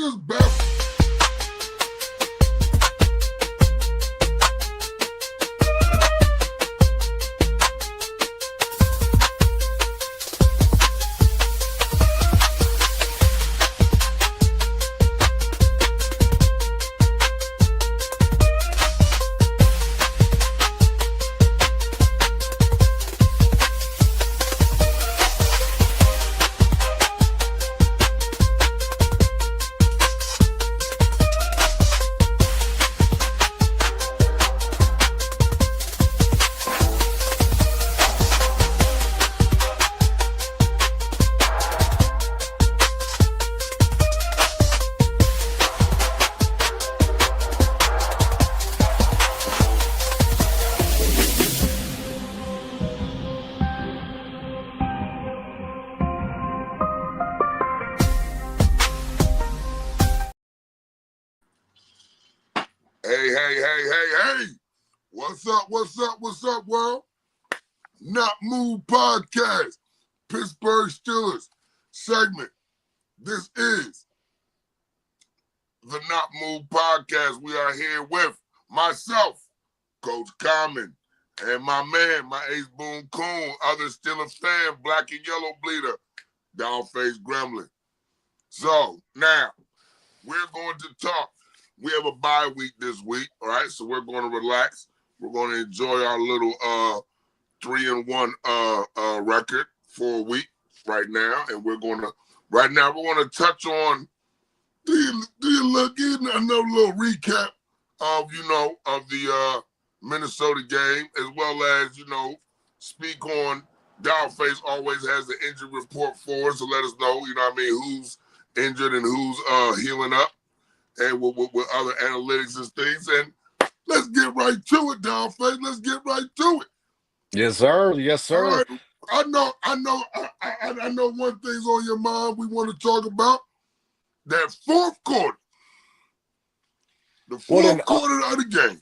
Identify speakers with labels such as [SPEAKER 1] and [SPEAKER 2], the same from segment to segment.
[SPEAKER 1] just baffled. Hey. What's up, world? Not Move Podcast, Pittsburgh Steelers segment. This is the Not Move Podcast. We are here with myself, Coach Common, and my man, my ace Boone Coon, other Steelers fan, black and yellow bleeder, down-faced gremlin. So, now, we're going to talk. We have a bye week this week, all right? So we're going to relax. We're going to enjoy our little 3-1 record for a week right now, and we're going to touch on another little recap of the Minnesota game, as well as speak on. Dollface always has the injury report for us to let us know, who's injured and who's healing up, and with other analytics and things. And let's get right to it, Dollface. Let's get right to it.
[SPEAKER 2] Yes, sir. Yes, sir.
[SPEAKER 1] All right. I know one thing's on your mind. We want to talk about that fourth quarter. The fourth quarter of the game.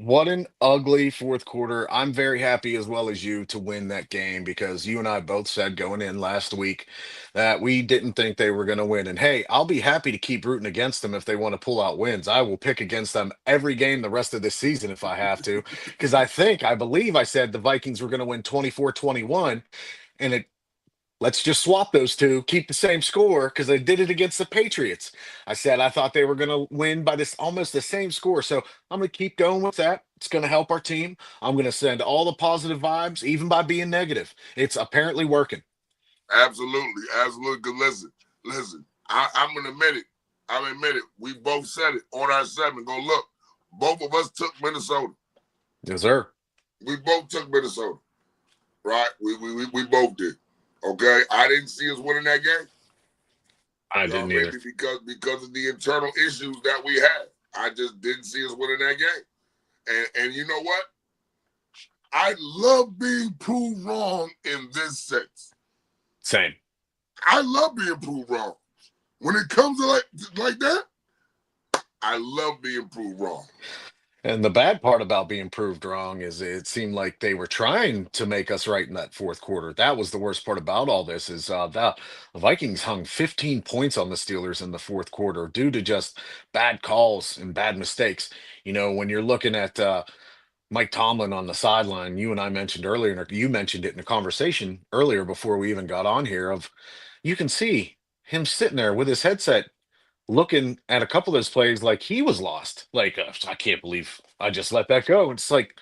[SPEAKER 2] What an ugly fourth quarter. I'm very happy, as well as you, to win that game, because you and I both said going in last week that we didn't think they were going to win. And hey, I'll be happy to keep rooting against them if they want to pull out wins. I will pick against them every game the rest of this season if I have to, because I believe I said the Vikings were going to win 24-21, and let's just swap those two, keep the same score, because they did it against the Patriots. I said I thought they were going to win by this almost the same score. So I'm going to keep going with that. It's going to help our team. I'm going to send all the positive vibes, even by being negative. It's apparently working.
[SPEAKER 1] Absolutely. Listen. I'm going to admit it. We both said it on our segment. Go look. Both of us took Minnesota.
[SPEAKER 2] Yes, sir.
[SPEAKER 1] We both took Minnesota. Right? We both did. Okay, I didn't see us winning that game.
[SPEAKER 2] I didn't either.
[SPEAKER 1] Maybe because of the internal issues that we had. I just didn't see us winning that game. And you know what? I love being proved wrong in this sense.
[SPEAKER 2] Same.
[SPEAKER 1] I love being proved wrong. When it comes to like that, I love being proved wrong.
[SPEAKER 2] And the bad part about being proved wrong is it seemed like they were trying to make us right in that fourth quarter. That was the worst part about all this, is the Vikings hung 15 points on the Steelers in the fourth quarter due to just bad calls and bad mistakes. When you're looking at Mike Tomlin on the sideline, you and I mentioned earlier, and you mentioned it in a conversation earlier before we even got on here, you can see him sitting there with his headset looking at a couple of those plays like he was lost. Like, I can't believe I just let that go. It's like,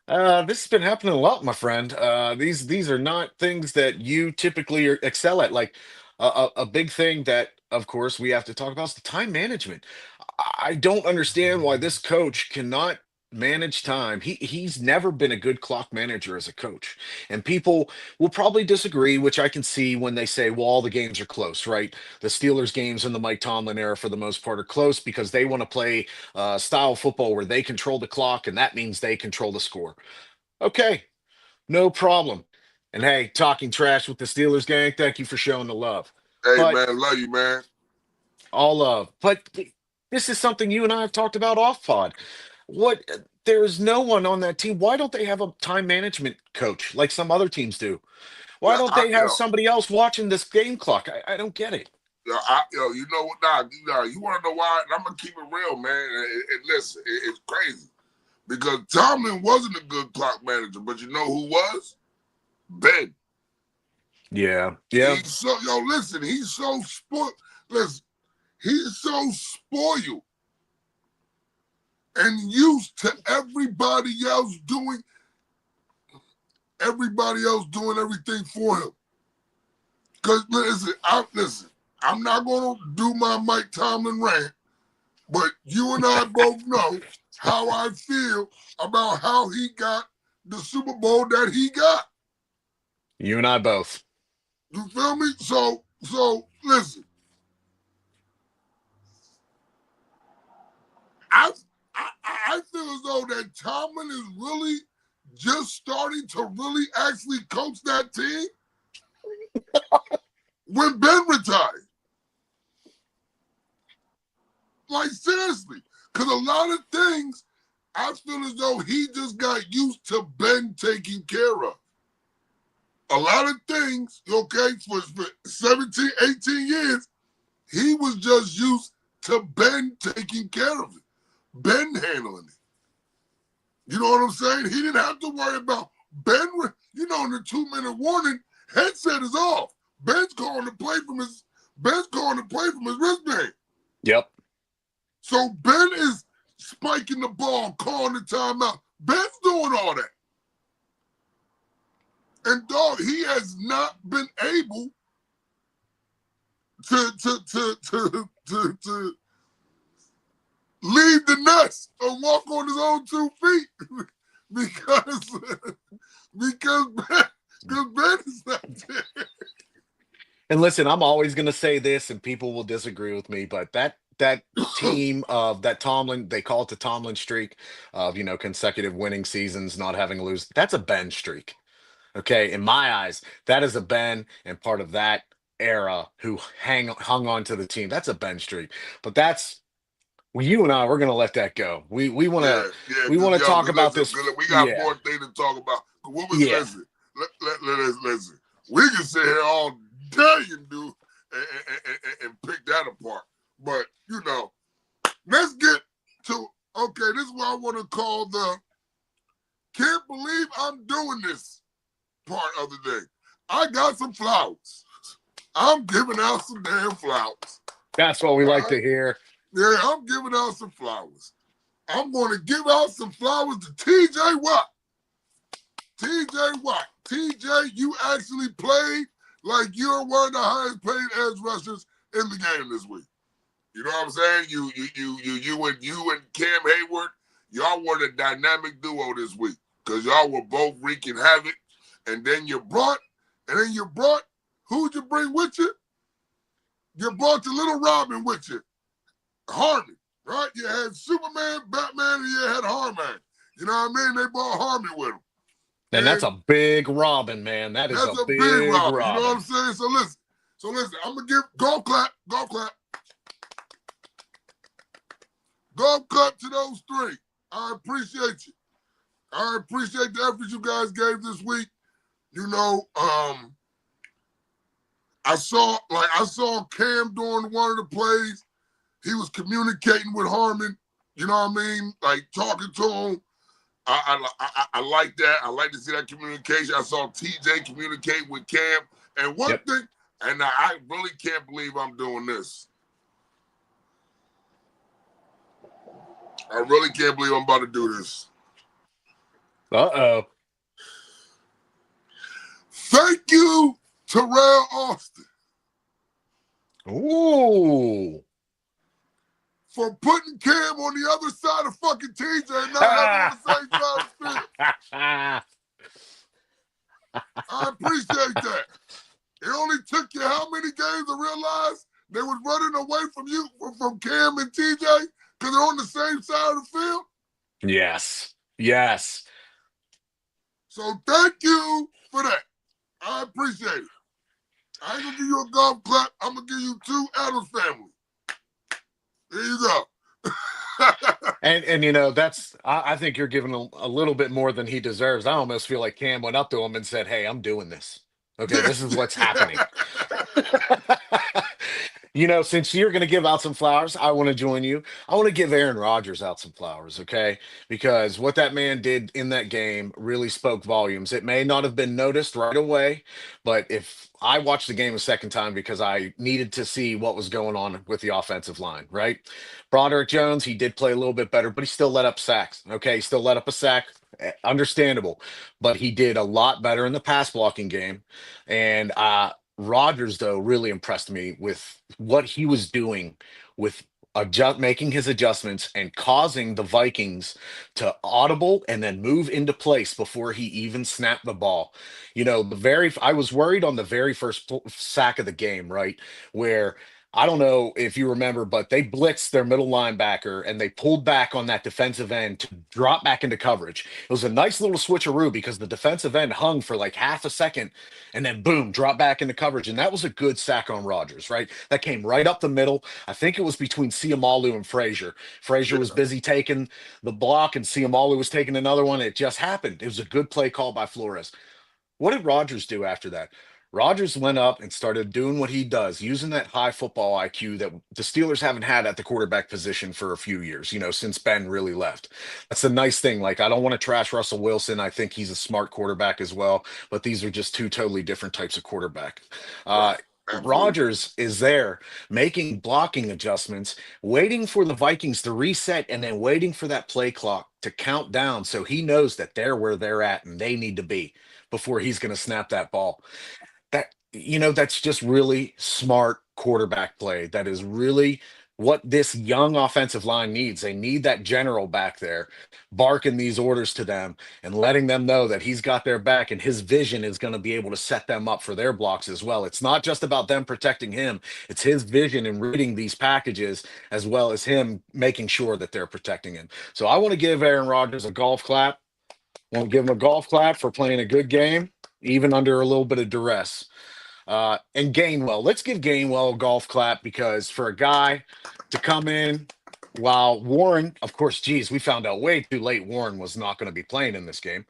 [SPEAKER 2] this has been happening a lot, my friend. These are not things that you typically excel at. Like, a big thing that, of course, we have to talk about is the time management. I don't understand why this coach cannot manage time. He's never been a good clock manager as a coach. And people will probably disagree, which I can see when they say, well, all the games are close, right? The Steelers games in the Mike Tomlin era, for the most part, are close because they want to play style football where they control the clock, and that means they control the score. Okay, no problem. And hey, talking trash with the Steelers gang, thank you for showing the love.
[SPEAKER 1] Hey,
[SPEAKER 2] But
[SPEAKER 1] man, love you, man.
[SPEAKER 2] all love. But this is something you and I have talked about off pod. What There is no one on that team. Why don't they have a time management coach like some other teams do? Why
[SPEAKER 1] Yeah,
[SPEAKER 2] don't they have somebody else watching this game clock? I don't get it.
[SPEAKER 1] You know what? Nah, you want to know why? And I'm gonna keep it real, man. And listen, it's crazy because Tomlin wasn't a good clock manager, but you know who was? Ben.
[SPEAKER 2] Yeah, yeah.
[SPEAKER 1] He's so listen. He's so spoiled. Listen, he's so spoiled and used to everybody else doing everything for him. Cause listen, I'm not gonna do my Mike Tomlin rant, but you and I both know how I feel about how he got the Super Bowl that he got.
[SPEAKER 2] You and I both.
[SPEAKER 1] You feel me? So listen, I I feel as though that Tomlin is really just starting to really actually coach that team when Ben retired. Like seriously, because a lot of things I feel as though he just got used to Ben taking care of. A lot of things, okay, for 17, 18 years, he was just used to Ben taking care of it, Ben handling it. You know what I'm saying? He didn't have to worry about Ben. In the 2-minute warning, headset is off. Ben's calling to play from his wristband.
[SPEAKER 2] Yep.
[SPEAKER 1] So Ben is spiking the ball, calling the timeout. Ben's doing all that. And dog, he has not been able to leave the nest and walk on his own 2 feet because Ben is not there.
[SPEAKER 2] And listen, I'm always going to say this, and people will disagree with me, but that team of that Tomlin, they call it the Tomlin streak of consecutive winning seasons, not having to lose. That's a Ben streak. Okay, in my eyes, that is a Ben, and part of that era who hung on to the team. That's a Ben streak. But that's well, you and I, we're going to let that go. We want to
[SPEAKER 1] Yeah,
[SPEAKER 2] we want to talk about
[SPEAKER 1] listen,
[SPEAKER 2] this.
[SPEAKER 1] we got
[SPEAKER 2] Yeah,
[SPEAKER 1] more things to talk about. What was
[SPEAKER 2] yeah.
[SPEAKER 1] listen? Listen. We can sit here all day and do and pick that apart. But let's get to okay. This is what I want to call the can't believe I'm doing this part of the day. I got some flowers. I'm giving out some damn flowers.
[SPEAKER 2] That's what we
[SPEAKER 1] All
[SPEAKER 2] like
[SPEAKER 1] right?
[SPEAKER 2] to hear.
[SPEAKER 1] Yeah, I'm giving out some flowers. I'm going to give out some flowers to TJ Watt. TJ Watt. TJ, you actually played like you're one of the highest paid edge rushers in the game this week. You know what I'm saying? You and Cam Hayward, y'all were the dynamic duo this week because y'all were both wreaking havoc. And then you brought, who'd you bring with you? You brought the little Robin with you. Harmon, right? You had Superman, Batman, and you had Harman. You know what I mean? They brought Harmon with them.
[SPEAKER 2] And that's
[SPEAKER 1] And
[SPEAKER 2] a big Robin, man. That is a
[SPEAKER 1] that's a big
[SPEAKER 2] big
[SPEAKER 1] Robin. You know what
[SPEAKER 2] Robin.
[SPEAKER 1] I'm saying? So listen, I'm gonna give golf clap to those 3. I appreciate you. I appreciate the effort you guys gave this week. I saw Cam during one of the plays. He was communicating with Harmon. You know what I mean? Like talking to him. I like that. I like to see that communication. I saw TJ communicate with Cam. And one
[SPEAKER 2] Yep.
[SPEAKER 1] thing, and I really can't believe I'm doing this. I really can't believe I'm about to do this.
[SPEAKER 2] Uh-oh.
[SPEAKER 1] Thank you, Terrell Austin,
[SPEAKER 2] Ooh.
[SPEAKER 1] for putting Cam on the other side of fucking TJ and not having on the same side of the field. I appreciate that. It only took you how many games to realize they was running away from you, from Cam and TJ, because they're on the same side of the field?
[SPEAKER 2] Yes. Yes.
[SPEAKER 1] So thank you for that. I appreciate it. I ain't gonna give you a golf clap. I'm gonna give you 2 Adams family. There you go.
[SPEAKER 2] And that's I think you're giving a little bit more than he deserves. I almost feel like Cam went up to him and said, "Hey, I'm doing this. Okay, this is what's happening." Since you're going to give out some flowers, I want to join you. I want to give Aaron Rodgers out some flowers, okay? Because what that man did in that game really spoke volumes. It may not have been noticed right away, but if I watched the game a second time because I needed to see what was going on with the offensive line, right? Broderick Jones, he did play a little bit better, but he still let up sacks, okay? He still let up a sack. Understandable, but he did a lot better in the pass blocking game. And Rodgers, though, really impressed me with what he was doing with making his adjustments and causing the Vikings to audible and then move into place before he even snapped the ball. I was worried on the very first sack of the game, right? Where I don't know if you remember, but they blitzed their middle linebacker and they pulled back on that defensive end to drop back into coverage. It was a nice little switcheroo because the defensive end hung for like half a second and then boom, drop back into coverage. And that was a good sack on Rodgers, right? That came right up the middle. I think it was between Siamalu and Frazier. Frazier was
[SPEAKER 1] Yeah,
[SPEAKER 2] busy taking the block, and Siamalu was taking another one. It just happened. It was a good play call by Flores. What did Rodgers do after that? Rodgers went up and started doing what he does, using that high football IQ that the Steelers haven't had at the quarterback position for a few years, since Ben really left. That's the nice thing. Like, I don't want to trash Russell Wilson. I think he's a smart quarterback as well, but these are just two totally different types of quarterback. Uh,
[SPEAKER 1] right. Absolutely.
[SPEAKER 2] Rodgers is there making blocking adjustments, waiting for the Vikings to reset, and then waiting for that play clock to count down so he knows that they're where they're at and they need to be before he's going to snap that ball. That's just really smart quarterback play. That is really what this young offensive line needs. They need that general back there barking these orders to them and letting them know that he's got their back and his vision is going to be able to set them up for their blocks as well. It's not just about them protecting him, it's his vision and reading these packages as well as him making sure that they're protecting him. So I want to give Aaron Rodgers a golf clap. I want to give him a golf clap for playing a good game, even under a little bit of duress. And Gainwell, let's give Gainwell a golf clap because for a guy to come in while Warren, of course, geez, we found out way too late Warren was not going to be playing in this game.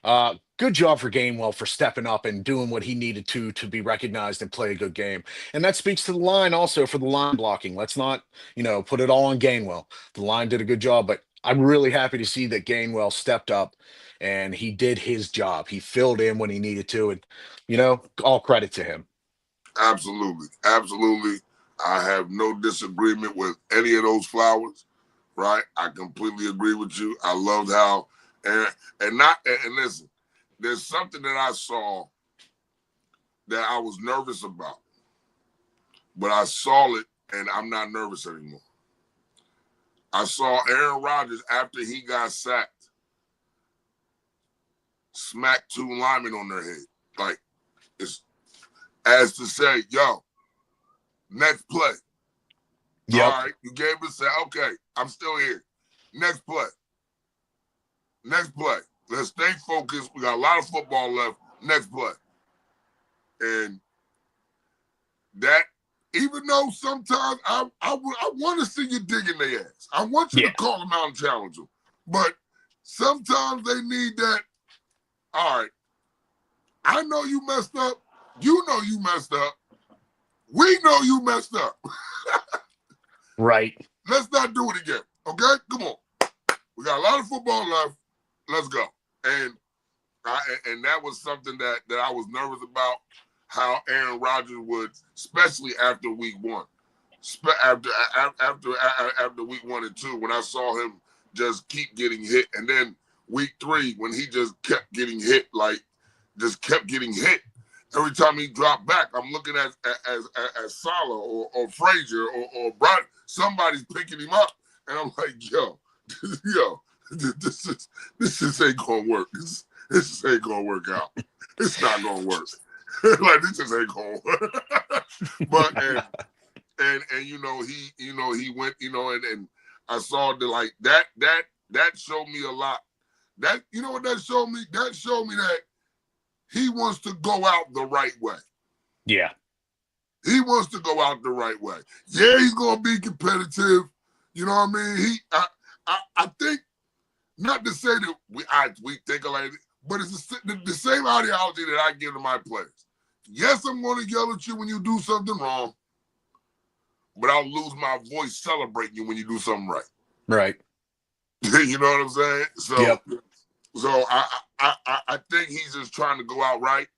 [SPEAKER 2] Good job for Gainwell for stepping up and doing what he needed to be recognized and play a good game. And that speaks to the line also for the line blocking. Let's not, put it all on Gainwell. The line did a good job, but I'm really happy to see that Gainwell stepped up and he did his job. He filled in when he needed to, and all credit to him.
[SPEAKER 1] Absolutely. Absolutely. I have no disagreement with any of those flowers. Right. I completely agree with you. I loved how and listen, there's something that I saw that I was nervous about, but I saw it and I'm not nervous anymore. I saw Aaron Rodgers after he got sacked smack two linemen on their head. Like it's as to say, yo, next play.
[SPEAKER 2] Yep.
[SPEAKER 1] All right, you gave us that. Okay, I'm still here. Next play. Next play. Let's stay focused. We got a lot of football left. Next play. And that, even though sometimes I want to see you digging their ass. I want you to
[SPEAKER 2] Yeah.
[SPEAKER 1] call them out and challenge them. But sometimes they need that. All right, I know you messed up. You know you messed up. We know you messed up.
[SPEAKER 2] Right.
[SPEAKER 1] Let's not do it again. Okay? Come on. We got a lot of football left. Let's go. And that was something that I was nervous about, how Aaron Rodgers would, especially after week one. After week 1 and 2, when I saw him just keep getting hit. And then week 3, when he just kept getting hit, like just kept getting hit. Every time he dropped back, I'm looking at as Salah or Frazier or Brian. Somebody's picking him up, and I'm like, yo, this ain't gonna work. This ain't gonna work out. It's not gonna work. Like this just ain't gonna work. But and he went, and I saw the like that showed me a lot. That what that showed me? That showed me that he wants to go out the right way.
[SPEAKER 2] Yeah.
[SPEAKER 1] He wants to go out the right way. Yeah, he's gonna be competitive. You know what I mean? I think, not to say that we think alike, but it's the same ideology that I give to my players. Yes, I'm going to yell at you when you do something wrong, but I'll lose my voice celebrating you when you do something right.
[SPEAKER 2] Right.
[SPEAKER 1] You know what I'm saying? So
[SPEAKER 2] Yep.
[SPEAKER 1] so I think he's just trying to go out right.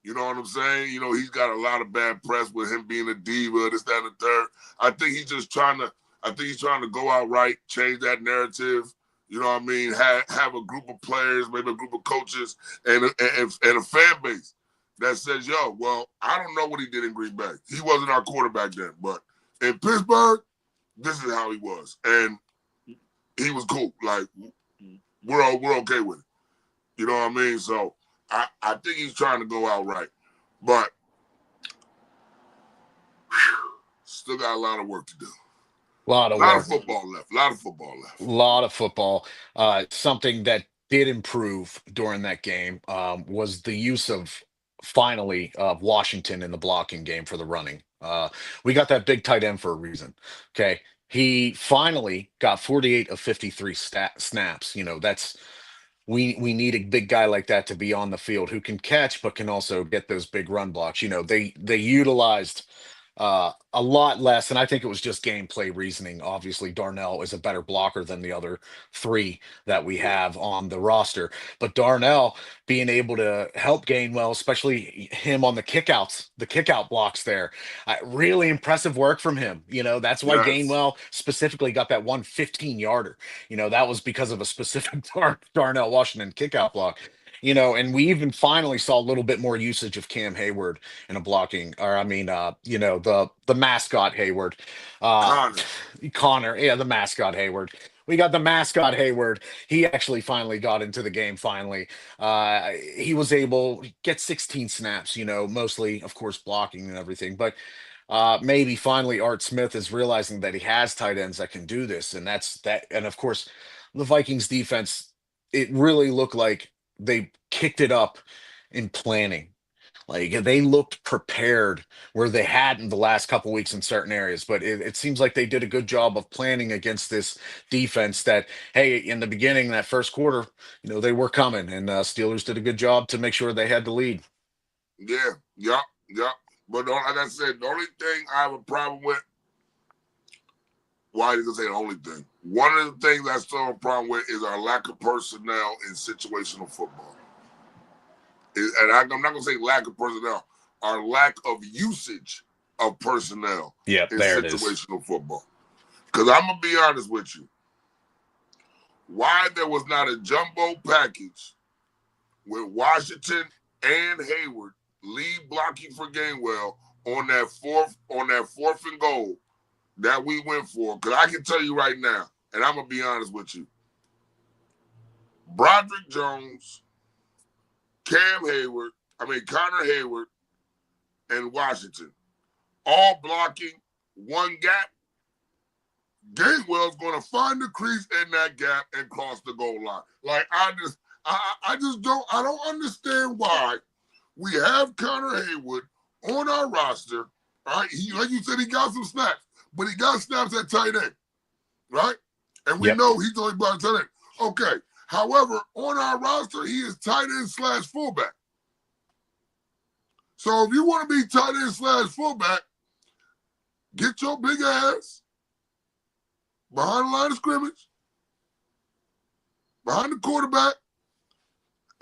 [SPEAKER 1] You know what I'm saying? You know, he's got a lot of bad press with him being a diva, this, that, and the third. I think he's just trying to. I think he's trying to go out right, change that narrative. You know what I mean? Have a group of players, maybe a group of coaches, and a fan base that says, "Yo, well, I don't know what he did in Green Bay. He wasn't our quarterback then, but in Pittsburgh, this is how he was, and he was cool. Like we're okay with it. You know what I mean? So I think he's trying to go out right, but still got a lot of work to do.
[SPEAKER 2] A lot
[SPEAKER 1] A
[SPEAKER 2] of
[SPEAKER 1] lot of
[SPEAKER 2] work.
[SPEAKER 1] football left. A lot of football
[SPEAKER 2] A
[SPEAKER 1] left.
[SPEAKER 2] lot of football. Something that did improve during that game was the use of finally of Washington in the blocking game for the running. We got that big tight end for a reason. Okay. He finally got 48 of 53 snaps. That's we need a big guy like that to be on the field who can catch but can also get those big run blocks. They utilized a lot less, and I think it was just gameplay reasoning. Obviously, Darnell is a better blocker than the other three that we
[SPEAKER 1] Yeah.
[SPEAKER 2] have on the roster. But Darnell being able to help Gainwell, especially him on the kickouts, the kickout blocks there, really impressive work from him. That's why
[SPEAKER 1] Yes.
[SPEAKER 2] Gainwell specifically got that 115-yarder. That was because of a specific Darnell Washington kickout block. And we even finally saw a little bit more usage of Cam Hayward in a blocking, or I mean, the mascot Hayward, uh,
[SPEAKER 1] Connor.
[SPEAKER 2] Connor, yeah, the mascot Hayward. We got the mascot Hayward. He actually finally got into the game. Finally, he was able to get 16 snaps. Mostly, of course, blocking and everything, but maybe finally Art Smith is realizing that he has tight ends that can do this, and that's that. And of course, the Vikings defense, it really looked like they kicked it up in planning. Like they looked prepared where they hadn't the last couple weeks in certain areas, but it seems like they did a good job of planning against this defense. That hey, in the beginning, that first quarter, they were coming, and Steelers did a good job to make sure they had the lead.
[SPEAKER 1] Yeah. Yup. Yup. But like I said, the only thing I have a problem with, why did I say the only thing? One of the things I still have a problem with is our lack of personnel in situational football. And I'm not going to say lack of personnel, our lack of usage of personnel
[SPEAKER 2] Yep,
[SPEAKER 1] in
[SPEAKER 2] there it is.
[SPEAKER 1] situational football. Because I'm going to be honest with you. Why there was not a jumbo package with Washington and Hayward lead blocking for Gainwell on that fourth and goal that we went for. Because I can tell you right now, and I'm going to be honest with you, Broderick Jones, Connor Hayward, and Washington, all blocking one gap. Gainwell's going to find the crease in that gap and cross the goal line. Like I just don't understand why we have Connor Hayward on our roster. All right, like you said, he got some snaps, but he got snaps at tight end, right? And we
[SPEAKER 2] Yep.
[SPEAKER 1] know he's only by tight end. Okay. However, on our roster, he is tight end / fullback. So if you want to be tight end / fullback, get your big ass behind the line of scrimmage, behind the quarterback,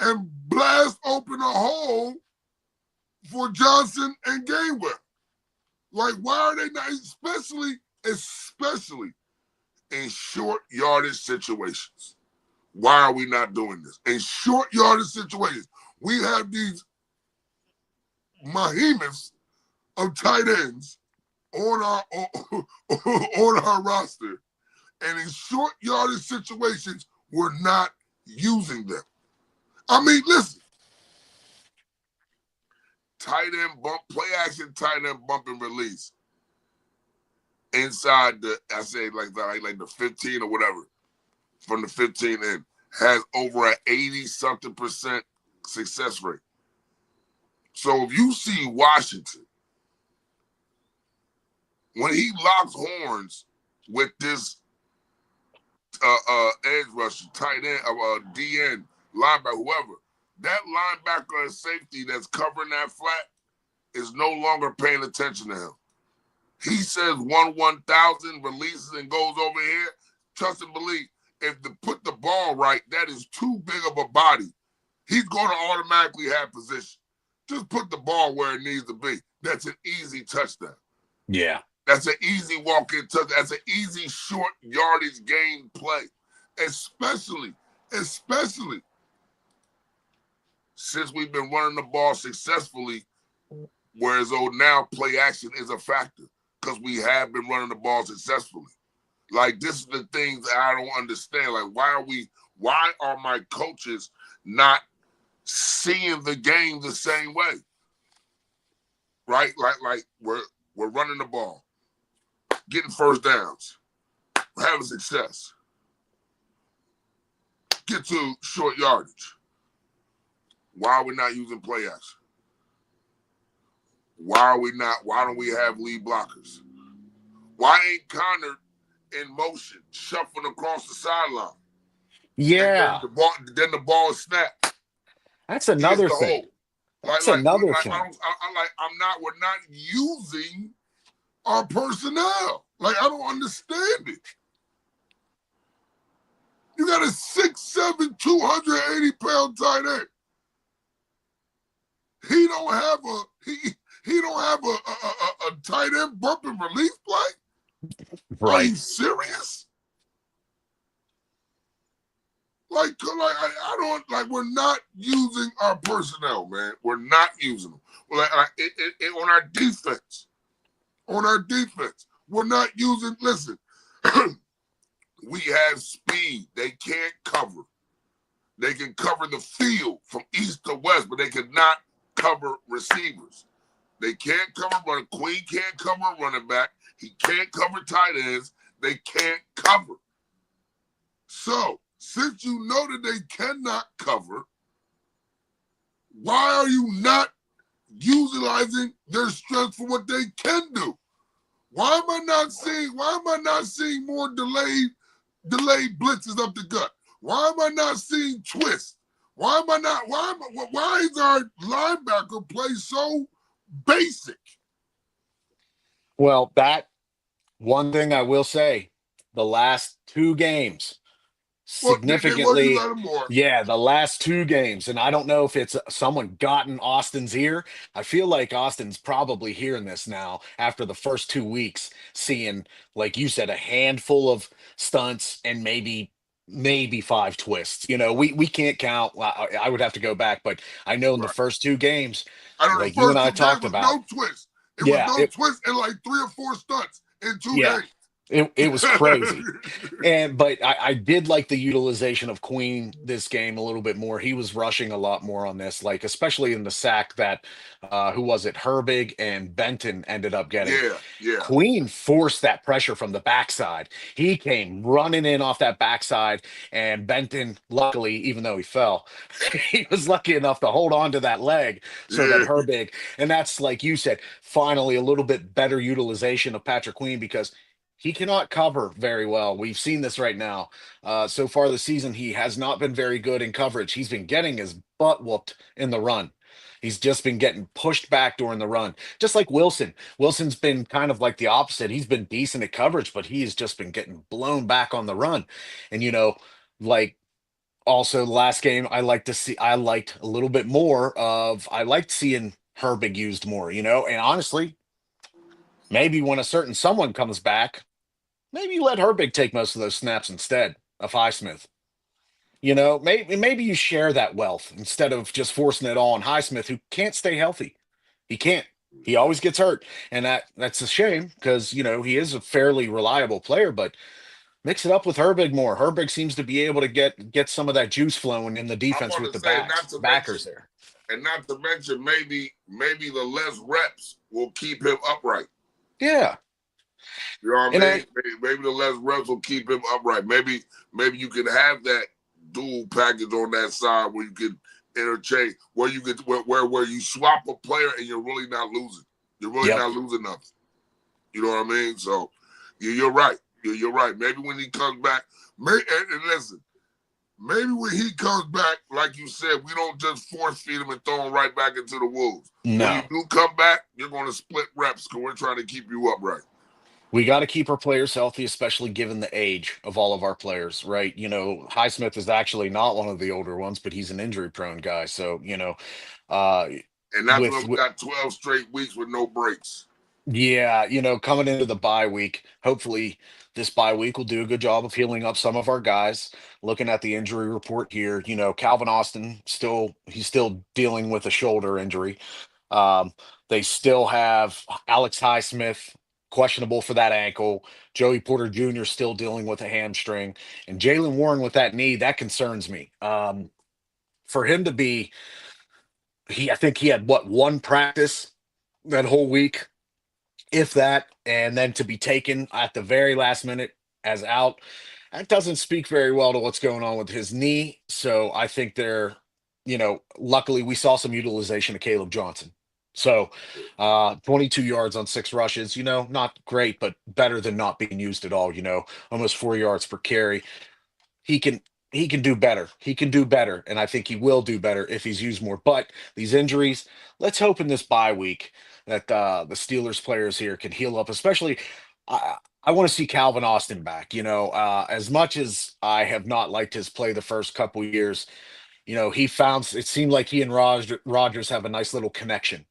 [SPEAKER 1] and blast open a hole for Johnson and Gainwell. Like, why are they not, especially in short yardage situations? Why are we not doing this? In short yardage situations, we have these behemoths of tight ends on our roster, and in short yardage situations, we're not using them. I mean, listen, tight end bump, play action, tight end bump and release inside the 15 or whatever, from the 15 in, has over an 80-something% success rate. So if you see Washington, when he locks horns with this edge rusher, tight end, DN, linebacker, whoever, that linebacker and safety that's covering that flat is no longer paying attention to him. He says 1/1000 releases and goes over here. Trust and believe. If to put the ball right, that is too big of a body. He's going to automatically have position. Just put the ball where it needs to be. That's an easy touchdown.
[SPEAKER 2] Yeah.
[SPEAKER 1] That's an easy walk-in touchdown. That's an easy short yardage game play. Especially since we've been running the ball successfully, whereas now play action is a factor because we have been running the ball successfully. Like, this is the things that I don't understand. Like, why are my coaches not seeing the game the same way? Right? Like we're running the ball, getting first downs, having success, get to short yardage. Why are we not using play action? Why don't we have lead blockers? Why ain't Connor in motion, shuffling across the sideline?
[SPEAKER 2] Yeah.
[SPEAKER 1] And then the ball is snapped.
[SPEAKER 2] That's
[SPEAKER 1] He gets
[SPEAKER 2] another
[SPEAKER 1] the
[SPEAKER 2] thing.
[SPEAKER 1] hole.
[SPEAKER 2] That's another thing.
[SPEAKER 1] We're not using our personnel. Like, I don't understand it. You got a 6'7", 280-pound tight end. He don't have a tight end bump and release play.
[SPEAKER 2] Right.
[SPEAKER 1] Are you serious? Like I don't like. We're not using our personnel, man. We're not using them. On our defense, we're not using. Listen, we have speed. They can't cover. They can cover the field from east to west, but they cannot cover receivers. They can't cover running. Queen can't cover running back. He can't cover tight ends. They can't cover. So, since you know that they cannot cover, why are you not utilizing their strength for what they can do? Why am I not seeing more delayed blitzes up the gut? Why am I not seeing twists? Why is our linebacker play so basic?
[SPEAKER 2] Well, that one thing I will say, the last two games,
[SPEAKER 1] Well, you
[SPEAKER 2] significantly,
[SPEAKER 1] got him more.
[SPEAKER 2] yeah, the last two games. And I don't know if it's someone got in Austin's ear. I feel like Austin's probably hearing this now after the first 2 weeks, seeing, like you said, a handful of stunts and maybe five twists. We can't count. Well, I would have to go back, but I know in the
[SPEAKER 1] Right.
[SPEAKER 2] first two games,
[SPEAKER 1] I know the
[SPEAKER 2] like you and
[SPEAKER 1] first
[SPEAKER 2] I
[SPEAKER 1] two games
[SPEAKER 2] talked
[SPEAKER 1] was
[SPEAKER 2] about,
[SPEAKER 1] no twist. It was
[SPEAKER 2] yeah,
[SPEAKER 1] no twist and like 3 or 4 stunts in 2
[SPEAKER 2] yeah,
[SPEAKER 1] games.
[SPEAKER 2] it was crazy. But I did like the utilization of Queen this game a little bit more. He was rushing a lot more on this, like especially in the sack that who was it? Herbig and Benton ended up getting.
[SPEAKER 1] Yeah.
[SPEAKER 2] Queen forced that pressure from the backside. He came running in off that backside, and Benton, luckily, even though he fell, he was lucky enough to hold on to that leg so that
[SPEAKER 1] Yeah.
[SPEAKER 2] Herbig, and that's like you said, finally a little bit better utilization of Patrick Queen because he cannot cover very well. We've seen this right now. So far this season, he has not been very good in coverage. He's been getting his butt whooped in the run. He's just been getting pushed back during the run, just like Wilson. Wilson's been kind of like the opposite. He's been decent at coverage, but he's just been getting blown back on the run. And like also the last game, I liked a little bit more of. I liked seeing Herbig used more. And honestly, maybe when a certain someone comes back. Maybe you let Herbig take most of those snaps instead of Highsmith. Maybe you share that wealth instead of just forcing it all on Highsmith, who can't stay healthy. He can't. He always gets hurt, and that's a shame because he is a fairly reliable player. But mix it up with Herbig more. Herbig seems to be able to get some of that juice flowing in the
[SPEAKER 1] I'm
[SPEAKER 2] defense
[SPEAKER 1] about
[SPEAKER 2] with
[SPEAKER 1] to
[SPEAKER 2] the
[SPEAKER 1] say, not to
[SPEAKER 2] backers
[SPEAKER 1] mention,
[SPEAKER 2] there.
[SPEAKER 1] maybe the less reps will keep him upright.
[SPEAKER 2] Yeah,
[SPEAKER 1] You know what
[SPEAKER 2] and
[SPEAKER 1] I mean? Maybe the less reps will keep him upright. Maybe you can have that dual package on that side where you can interchange, where you swap a player and you're really not losing. You're really
[SPEAKER 2] yep,
[SPEAKER 1] not losing nothing. You know what I mean? So you're right. You're right. Maybe when he comes back, and listen, maybe when he comes back, like you said, we don't just force feed him and throw him right back into the wolves. When you
[SPEAKER 2] No.
[SPEAKER 1] do come back, you're going to split reps because we're trying to keep you upright.
[SPEAKER 2] We got to keep our players healthy, especially given the age of all of our players, right? Highsmith is actually not one of the older ones, but he's an injury prone guy. So, uh,
[SPEAKER 1] And that's when
[SPEAKER 2] with,
[SPEAKER 1] we got 12 straight weeks with no breaks.
[SPEAKER 2] yeah, coming into the bye week, hopefully this bye week will do a good job of healing up some of our guys. Looking at the injury report here, Calvin Austin he's still dealing with a shoulder injury. Um, they still have Alex Highsmith questionable for that ankle. Joey Porter Jr. still dealing with a hamstring, and Jalen Warren with that knee that concerns me. For him to be, I think he had what, one practice that whole week, if that, and then to be taken at the very last minute as out, that doesn't speak very well to what's going on with his knee. So I think luckily we saw some utilization of Caleb Johnson. So 22 yards on 6 rushes, not great, but better than not being used at all, almost 4 yards per carry. He can do better. He can do better, and I think he will do better if he's used more. But these injuries, let's hope in this bye week that the Steelers players here can heal up. Especially, I want to see Calvin Austin back. As much as I have not liked his play the first couple years, he found it seemed like he and Rogers have a nice little connection.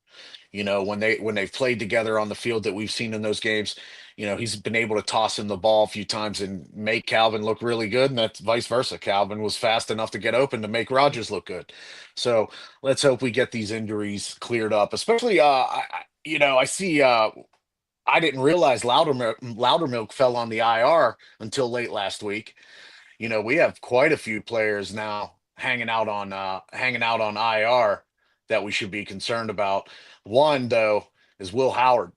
[SPEAKER 2] When they've played together on the field that we've seen in those games, he's been able to toss him the ball a few times and make Calvin look really good, and that's vice versa. Calvin was fast enough to get open to make Rogers look good. So let's hope we get these injuries cleared up. Especially, I see. I didn't realize Loudermilk fell on the IR until late last week. We have quite a few players now hanging out on IR that we should be concerned about. One though is Will Howard.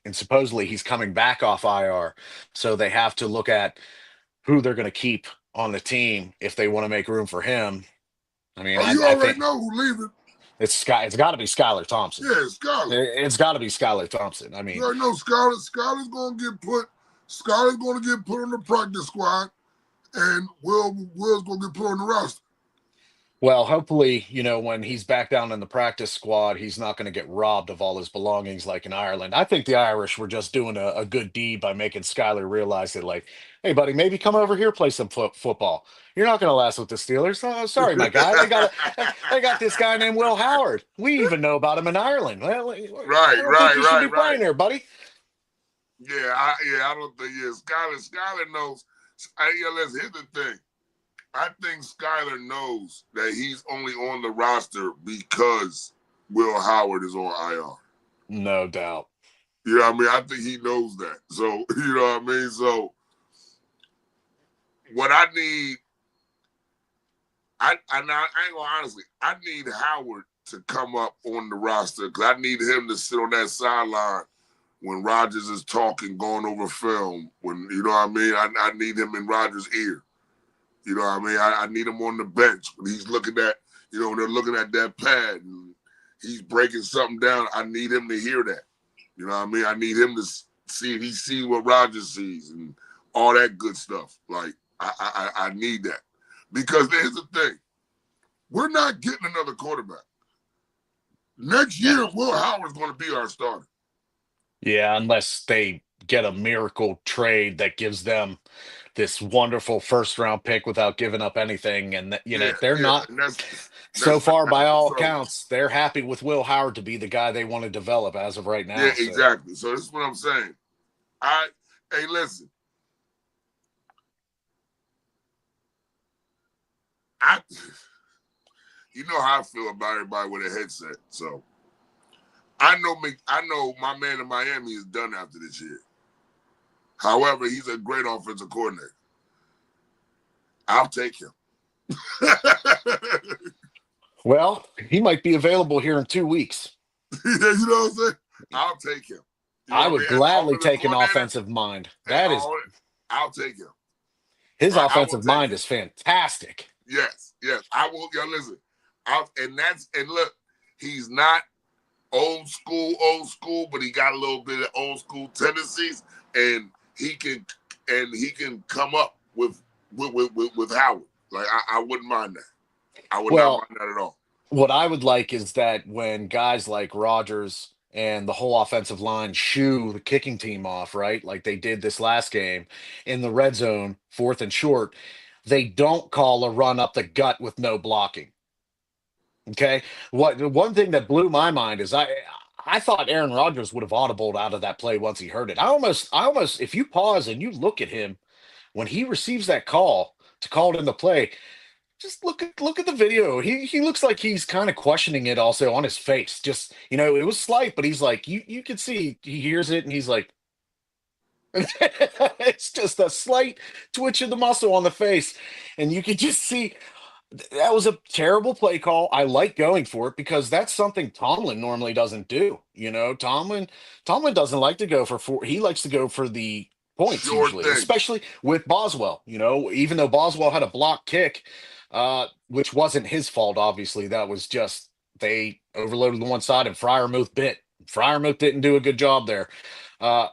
[SPEAKER 2] And supposedly he's coming back off IR, so they have to look at who they're going to keep on the team if they want to make room for him. I mean,
[SPEAKER 1] Oh, you
[SPEAKER 2] I
[SPEAKER 1] already
[SPEAKER 2] think
[SPEAKER 1] know who leaving.
[SPEAKER 2] it's got to be Skylar Thompson.
[SPEAKER 1] Yeah, Skylar.
[SPEAKER 2] It's got to be Skylar Thompson. I
[SPEAKER 1] You
[SPEAKER 2] mean,
[SPEAKER 1] already know Skylar. Skylar's gonna get put on the practice squad, and Will's gonna get put on the roster.
[SPEAKER 2] well, hopefully, when he's back down in the practice squad, he's not going to get robbed of all his belongings like in Ireland. I think the Irish were just doing a good deed by making Skyler realize that, like, hey, buddy, maybe come over here, play some football. You're not going to last with the Steelers. Oh, sorry, my guy. They got this guy named Will Howard. We even know about him in Ireland. Well, I
[SPEAKER 1] Right,
[SPEAKER 2] don't think
[SPEAKER 1] right,
[SPEAKER 2] you should be
[SPEAKER 1] right, right.
[SPEAKER 2] playing there, buddy.
[SPEAKER 1] I don't think. Yeah, Skylar knows. Listen, here's the thing. I think Skylar knows that he's only on the roster because Will Howard is on IR.
[SPEAKER 2] No doubt.
[SPEAKER 1] You know what I mean? I think he knows that. So, you know what I mean? So, what I need, I ain't gonna honestly, I need Howard to come up on the roster because I need him to sit on that sideline when Rodgers is talking, going over film. When, you know what I mean? I need him in Rodgers' ear. You know what I mean? I need him on the bench when he's looking at, they're looking at that pad and he's breaking something down. I need him to hear that. You know what I mean? I need him to see if he sees what Rodgers sees and all that good stuff. Like, I need that. Because here's the thing. We're not getting another quarterback. Next year, Will Howard's going to be our starter.
[SPEAKER 2] Yeah, unless they get a miracle trade that gives them this wonderful first round pick without giving up anything. And they're not,
[SPEAKER 1] And that's
[SPEAKER 2] so far,
[SPEAKER 1] not
[SPEAKER 2] by all
[SPEAKER 1] so.
[SPEAKER 2] accounts, they're happy with Will Howard to be the guy they want to develop as of right now.
[SPEAKER 1] Yeah,
[SPEAKER 2] So.
[SPEAKER 1] exactly. So this is what I'm saying. Hey, listen. You know how I feel about everybody with a headset. So I know my man in Miami is done after this year. However, he's a great offensive coordinator. I'll take him.
[SPEAKER 2] Well, he might be available here in 2 weeks.
[SPEAKER 1] You know what I'm saying? I'll take him. You know
[SPEAKER 2] I
[SPEAKER 1] what
[SPEAKER 2] would
[SPEAKER 1] I mean?
[SPEAKER 2] gladly take an offensive mind.
[SPEAKER 1] I'll take him.
[SPEAKER 2] His
[SPEAKER 1] I will
[SPEAKER 2] offensive
[SPEAKER 1] take
[SPEAKER 2] mind
[SPEAKER 1] him.
[SPEAKER 2] is fantastic.
[SPEAKER 1] Yes. I will. Listen. And look, he's not old school, but he got a little bit of old school tendencies, and he can come up with Howard. Like I wouldn't mind that. I would not
[SPEAKER 2] Well,
[SPEAKER 1] mind that at all.
[SPEAKER 2] what I would like is that when guys like Rodgers and the whole offensive line shoo the kicking team off, right? Like they did this last game in the red zone, fourth and short, they don't call a run up the gut with no blocking. Okay. What one thing that blew my mind is I thought Aaron Rodgers would have audibled out of that play once he heard it. I almost if you pause and you look at him when he receives that call to call it in the play, just look at the video. He looks like he's kind of questioning it also on his face. Just it was slight, but he's like you can see he hears it and he's like it's just a slight twitch of the muscle on the face, and you can just see that was a terrible play call. I like going for it because that's something Tomlin normally doesn't do. Tomlin doesn't like to go for four. He likes to go for the points
[SPEAKER 1] Sure
[SPEAKER 2] usually,
[SPEAKER 1] thing.
[SPEAKER 2] especially with Boswell. Even though Boswell had a block kick, which wasn't his fault, obviously, that was just they overloaded the one side and Fryermuth bit. Fryermuth didn't do a good job there. Uh,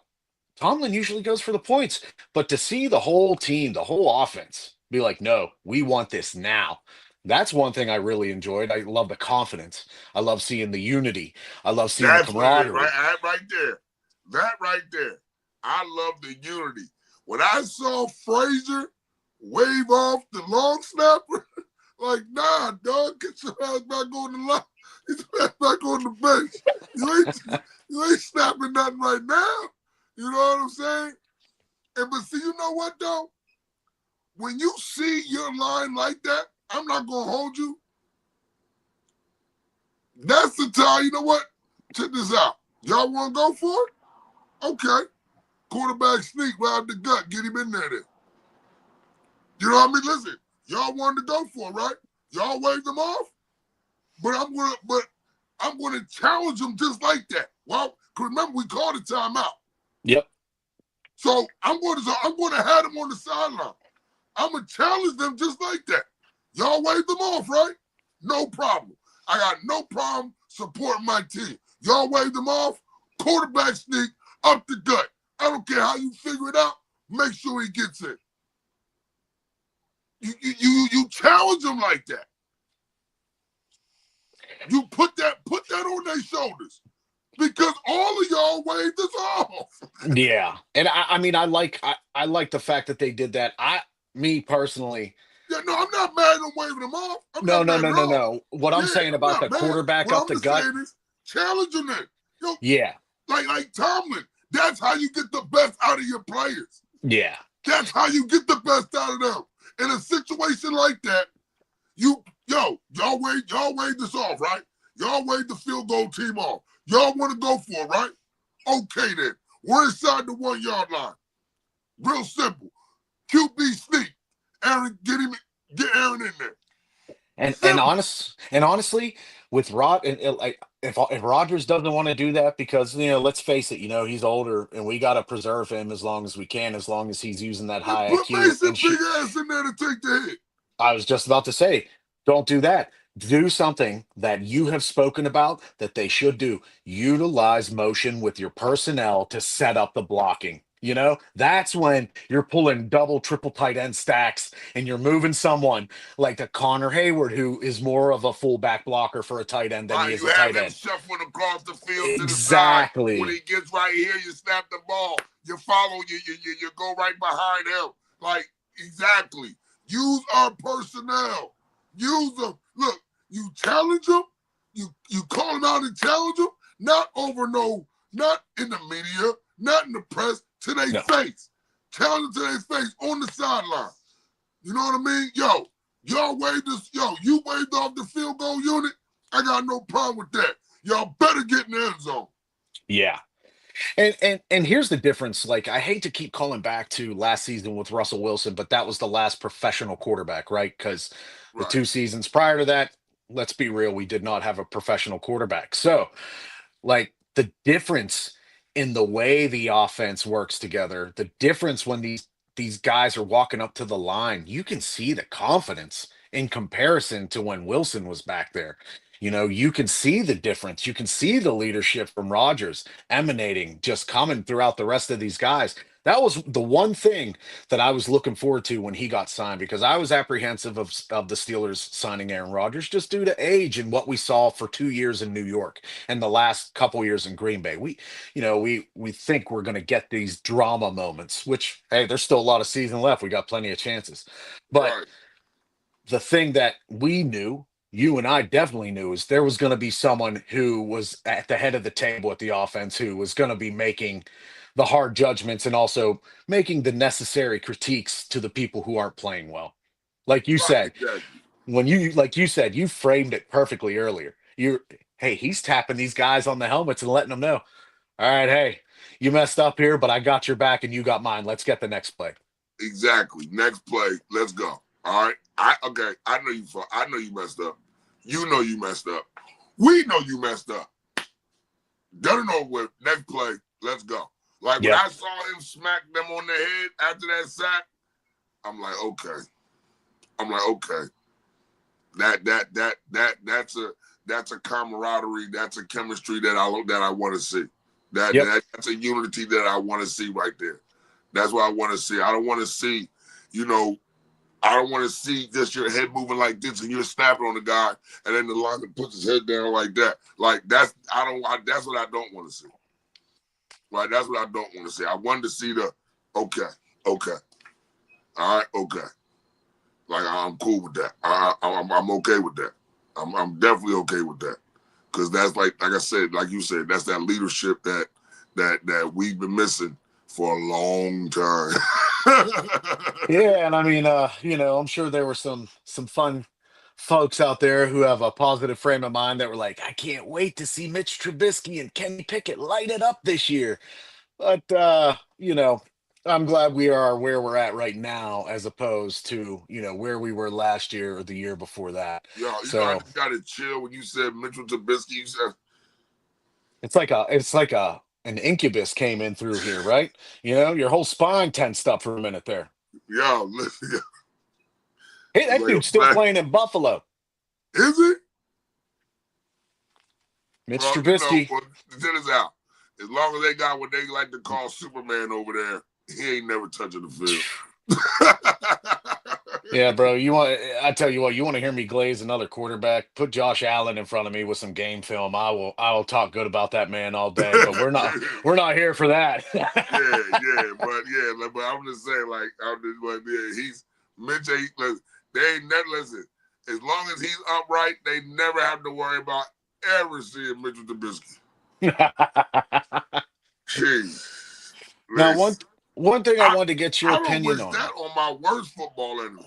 [SPEAKER 2] Tomlin usually goes for the points, but to see the whole team, the whole offense be like, no, we want this now. That's one thing I really enjoyed. I love the confidence. I love seeing the unity. I love seeing the
[SPEAKER 1] That's what it is, right?
[SPEAKER 2] camaraderie.
[SPEAKER 1] Right there. That right there. I love the unity. When I saw Frazier wave off the long snapper, like, nah, dog, get your ass back on the line. Get your ass back on the bench. You ain't snapping nothing right now. You know what I'm saying? But see, you know what though? When you see your line like that, I'm not gonna hold you. That's the time. You know what? Check this out. Y'all want to go for it? Okay. Quarterback sneak right out the gut. Get him in there then. You know what I mean? Listen, y'all wanted to go for it, right? Y'all waved them off, but I'm gonna challenge them just like that. Well, cause remember we called a timeout.
[SPEAKER 2] Yep.
[SPEAKER 1] So I'm gonna have them on the sideline. I'm gonna challenge them just like that. Y'all waved them off, right? No problem. I got no problem supporting my team. Y'all waved them off. Quarterback sneak up the gut. I don't care how you figure it out. Make sure he gets in. You challenge them like that. You put that on their shoulders because all of y'all waved us off.
[SPEAKER 2] Yeah. And I mean I like the fact that they did that. Me personally,
[SPEAKER 1] Yeah, no, I'm not mad at them waving them off. I'm
[SPEAKER 2] no,
[SPEAKER 1] not
[SPEAKER 2] no,
[SPEAKER 1] mad
[SPEAKER 2] no,
[SPEAKER 1] at
[SPEAKER 2] no,
[SPEAKER 1] all.
[SPEAKER 2] no. What I'm
[SPEAKER 1] Yeah,
[SPEAKER 2] saying
[SPEAKER 1] I'm
[SPEAKER 2] about the
[SPEAKER 1] not mad.
[SPEAKER 2] quarterback
[SPEAKER 1] What
[SPEAKER 2] up
[SPEAKER 1] I'm
[SPEAKER 2] the
[SPEAKER 1] just
[SPEAKER 2] gut,
[SPEAKER 1] saying is challenge them. Yo,
[SPEAKER 2] yeah.
[SPEAKER 1] like Tomlin. That's how you get the best out of your players.
[SPEAKER 2] Yeah.
[SPEAKER 1] That's how you get the best out of them. In a situation like that, y'all wave this off, right? Y'all wave the field goal team off. Y'all want to go for it, right? Okay then. We're inside the 1 yard line. Real simple. QB sneak. Aaron, get Aaron in there. Simple.
[SPEAKER 2] And honestly, with Rod and like if Rodgers doesn't want to do that because let's face it, he's older and we got to preserve him as long as we can, as long as he's using that
[SPEAKER 1] Then
[SPEAKER 2] high
[SPEAKER 1] put
[SPEAKER 2] IQ
[SPEAKER 1] Mason
[SPEAKER 2] and
[SPEAKER 1] big
[SPEAKER 2] shoot.
[SPEAKER 1] ass in there to take the hit.
[SPEAKER 2] I was just about to say, don't do that. Do something that you have spoken about that they should do. Utilize motion with your personnel to set up the blocking. That's when you're pulling double, triple tight end stacks and you're moving someone like a Connor Hayward, who is more of a fullback blocker for a tight end than he
[SPEAKER 1] Right,
[SPEAKER 2] is
[SPEAKER 1] you
[SPEAKER 2] a
[SPEAKER 1] have
[SPEAKER 2] tight
[SPEAKER 1] him
[SPEAKER 2] end.
[SPEAKER 1] shuffling across the field to the side. When
[SPEAKER 2] Exactly.
[SPEAKER 1] he gets right here, you snap the ball. You follow, you go right behind him. Like, exactly. Use our personnel. Use them. Look, you challenge them. You call them out and challenge them. Not over not in the media, not in the press, to their
[SPEAKER 2] No.
[SPEAKER 1] face. Challenge them to their face on the sideline. You know what I mean? Y'all waved this. You waved off the field goal unit. I got no problem with that. Y'all better get in the end zone.
[SPEAKER 2] Yeah. And here's the difference. Like, I hate to keep calling back to last season with Russell Wilson, but that was the last professional quarterback, right? Because the
[SPEAKER 1] Right.
[SPEAKER 2] 2 seasons prior to that, let's be real, we did not have a professional quarterback. So, like, the difference in the way the offense works together, the difference when these guys are walking up to the line, you can see the confidence in comparison to when Wilson was back there. You can see the difference. You can see the leadership from Rodgers emanating, just coming throughout the rest of these guys. That was the one thing that I was looking forward to when he got signed because I was apprehensive of the Steelers signing Aaron Rodgers just due to age and what we saw for 2 years in New York and the last couple years in Green Bay. We think we're going to get these drama moments, which hey, there's still a lot of season left. We got plenty of chances, but
[SPEAKER 1] Right.
[SPEAKER 2] the thing that we knew, you and I definitely knew, is there was going to be someone who was at the head of the table at the offense who was going to be making the hard judgments and also making the necessary critiques to the people who aren't playing well. Like you
[SPEAKER 1] Right.
[SPEAKER 2] said,
[SPEAKER 1] Exactly.
[SPEAKER 2] like you said, you framed it perfectly earlier. Hey, he's tapping these guys on the helmets and letting them know, all right, hey, you messed up here, but I got your back and you got mine. Let's get the next play.
[SPEAKER 1] Exactly. Next play. Let's go. All right. Okay. I know you. I know you messed up. You know you messed up. We know you messed up. Done and over with. Next play. Let's go. Like when
[SPEAKER 2] Yep.
[SPEAKER 1] I saw him smack them on the head after that sack, I'm like, okay. I'm like, okay. That's a camaraderie. That's a chemistry that I want to see.
[SPEAKER 2] Yep.
[SPEAKER 1] That's a unity that I want to see right there. That's what I want to see. I don't want to see, you know, I don't want to see just your head moving like this and you're snapping on the guy and then the lineman puts his head down like that. Like that's what I don't want to see. Right? That's what I don't want to see. I wanted to see the okay, okay, all right, okay. Like I'm cool with that. I'm okay with that. I'm definitely okay with that because that's like I said, like you said, that's that leadership that we've been missing for a long time.
[SPEAKER 2] Yeah, and I mean, I'm sure there were some fun folks out there who have a positive frame of mind that were like, I can't wait to see Mitch Trubisky and Kenny Pickett light it up this year. But I'm glad we are where we're at right now, as opposed to where we were last year or the year before that.
[SPEAKER 1] Yo, I
[SPEAKER 2] So
[SPEAKER 1] just got to chill when you said Mitchell Trubisky. You said,
[SPEAKER 2] it's like an incubus came in through here, right? Your whole spine tensed up for a minute there.
[SPEAKER 1] yo, listen,
[SPEAKER 2] Hey,
[SPEAKER 1] it's
[SPEAKER 2] that
[SPEAKER 1] like
[SPEAKER 2] dude's still
[SPEAKER 1] a man.
[SPEAKER 2] playing in Buffalo.
[SPEAKER 1] Is it?
[SPEAKER 2] Mitch
[SPEAKER 1] Well,
[SPEAKER 2] Trubisky.
[SPEAKER 1] well, check this out. As long as they got what they like to call Superman over there, he ain't never touching the field.
[SPEAKER 2] Yeah, bro. I tell you what, you want to hear me glaze another quarterback? Put Josh Allen in front of me with some game film. I will talk good about that man all day, but we're not here for that.
[SPEAKER 1] but I'm just saying, like, but yeah, he's Mitch. Listen, they ain't never listen. As long as he's upright, they never have to worry about ever seeing Mitchell Trubisky. Jeez,
[SPEAKER 2] Now, one
[SPEAKER 1] listen,
[SPEAKER 2] one thing I
[SPEAKER 1] I
[SPEAKER 2] wanted to get your
[SPEAKER 1] I don't
[SPEAKER 2] opinion
[SPEAKER 1] wish
[SPEAKER 2] on.
[SPEAKER 1] that on my worst football enemy.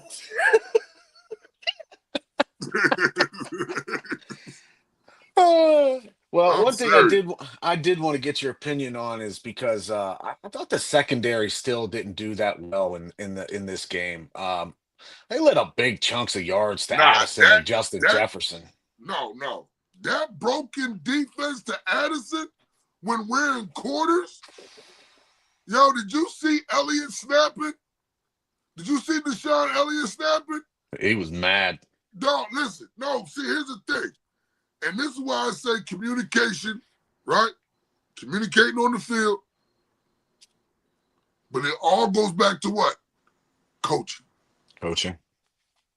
[SPEAKER 2] Well,
[SPEAKER 1] I'm
[SPEAKER 2] one thing I
[SPEAKER 1] serious.
[SPEAKER 2] did I did want to get your opinion on is because I thought the secondary still didn't do that well in this game. They let up big chunks of yards to
[SPEAKER 1] Nah,
[SPEAKER 2] Addison and Justin
[SPEAKER 1] that
[SPEAKER 2] Jefferson.
[SPEAKER 1] no. That broken defense to Addison when we're in quarters. Yo, did you see Elliott snapping? Did you see Deshaun Elliott snapping?
[SPEAKER 2] He was mad.
[SPEAKER 1] Don't listen. No, see, here's the thing. And this is why I say communication, right? Communicating on the field. But it all goes back to what? Coaching.
[SPEAKER 2] Coaching.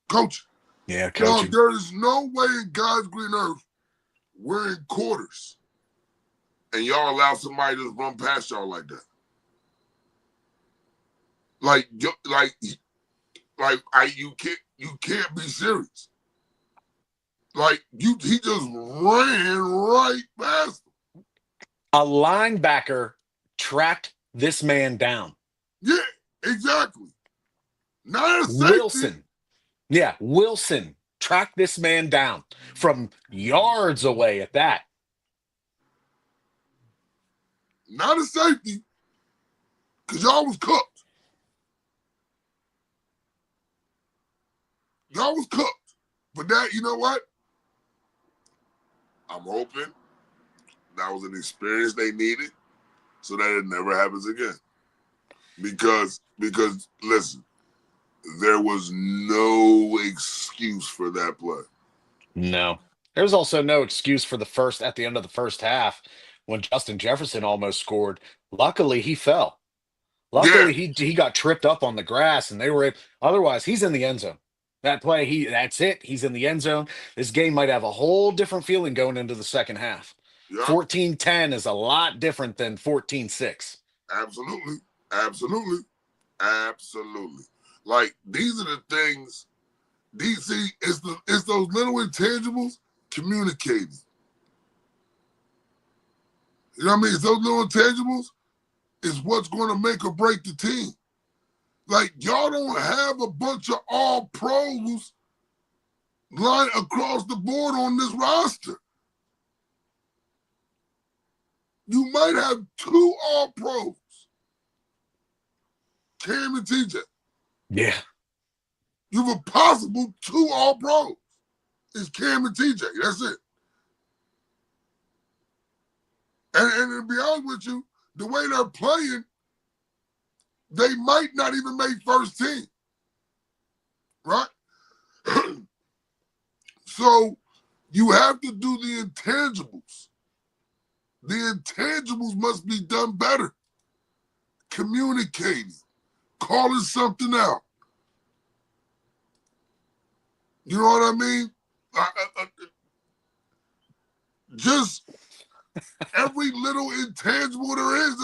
[SPEAKER 1] Coaching.
[SPEAKER 2] Yeah,
[SPEAKER 1] Yo,
[SPEAKER 2] coaching.
[SPEAKER 1] there is no way in God's green earth we're in quarters and y'all allow somebody to just run past y'all like that. Like, you can't be serious. Like he just ran right past him.
[SPEAKER 2] A linebacker tracked this man down.
[SPEAKER 1] Yeah, exactly. Not a safety.
[SPEAKER 2] Wilson. Yeah, Wilson tracked this man down from yards away at that.
[SPEAKER 1] Not a safety. Because y'all was cooked. Y'all was cooked. But that, you know what? I'm hoping that was an experience they needed so that it never happens again. Because listen, there was no excuse for that play.
[SPEAKER 2] No. There's also no excuse for at the end of the first half when Justin Jefferson almost scored. Luckily, he fell.
[SPEAKER 1] Yeah,
[SPEAKER 2] Luckily, he got tripped up on the grass, and they were otherwise he's in the end zone. That play, that's it. He's in the end zone. This game might have a whole different feeling going into the second half.
[SPEAKER 1] yeah,
[SPEAKER 2] 14-10 is a lot different than 14-6.
[SPEAKER 1] absolutely, absolutely, absolutely. Like these are the things. DC it's those little intangibles communicating. You know what I mean? It's those little intangibles is what's going to make or break the team. Like y'all don't have a bunch of all pros lying across the board on this roster. You might have two all pros, Cam and TJ.
[SPEAKER 2] Yeah.
[SPEAKER 1] You have a possible two all pros. It's Cam and TJ. That's it. And to be honest with you, the way they're playing, they might not even make first team. Right? So you have to do the intangibles. The intangibles must be done better. Communicating, calling something out. You know what I mean? Just every little intangible there is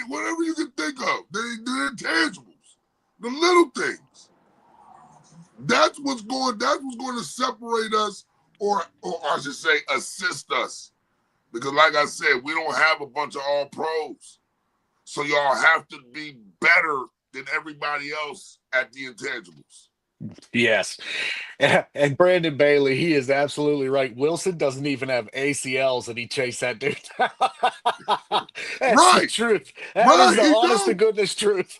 [SPEAKER 1] whatever you can think of. The intangibles, the little things. That's what's going to separate us, or I should say, assist us. Because, like I said, we don't have a bunch of all pros. So y'all have to be better than everybody else at the intangibles.
[SPEAKER 2] Yes. And Brandon Bailey, he is absolutely right. Wilson doesn't even have ACLs and he chased that dude. That's the
[SPEAKER 1] Right,
[SPEAKER 2] truth. That is
[SPEAKER 1] right.
[SPEAKER 2] the
[SPEAKER 1] He
[SPEAKER 2] honest to
[SPEAKER 1] don't.
[SPEAKER 2] goodness truth.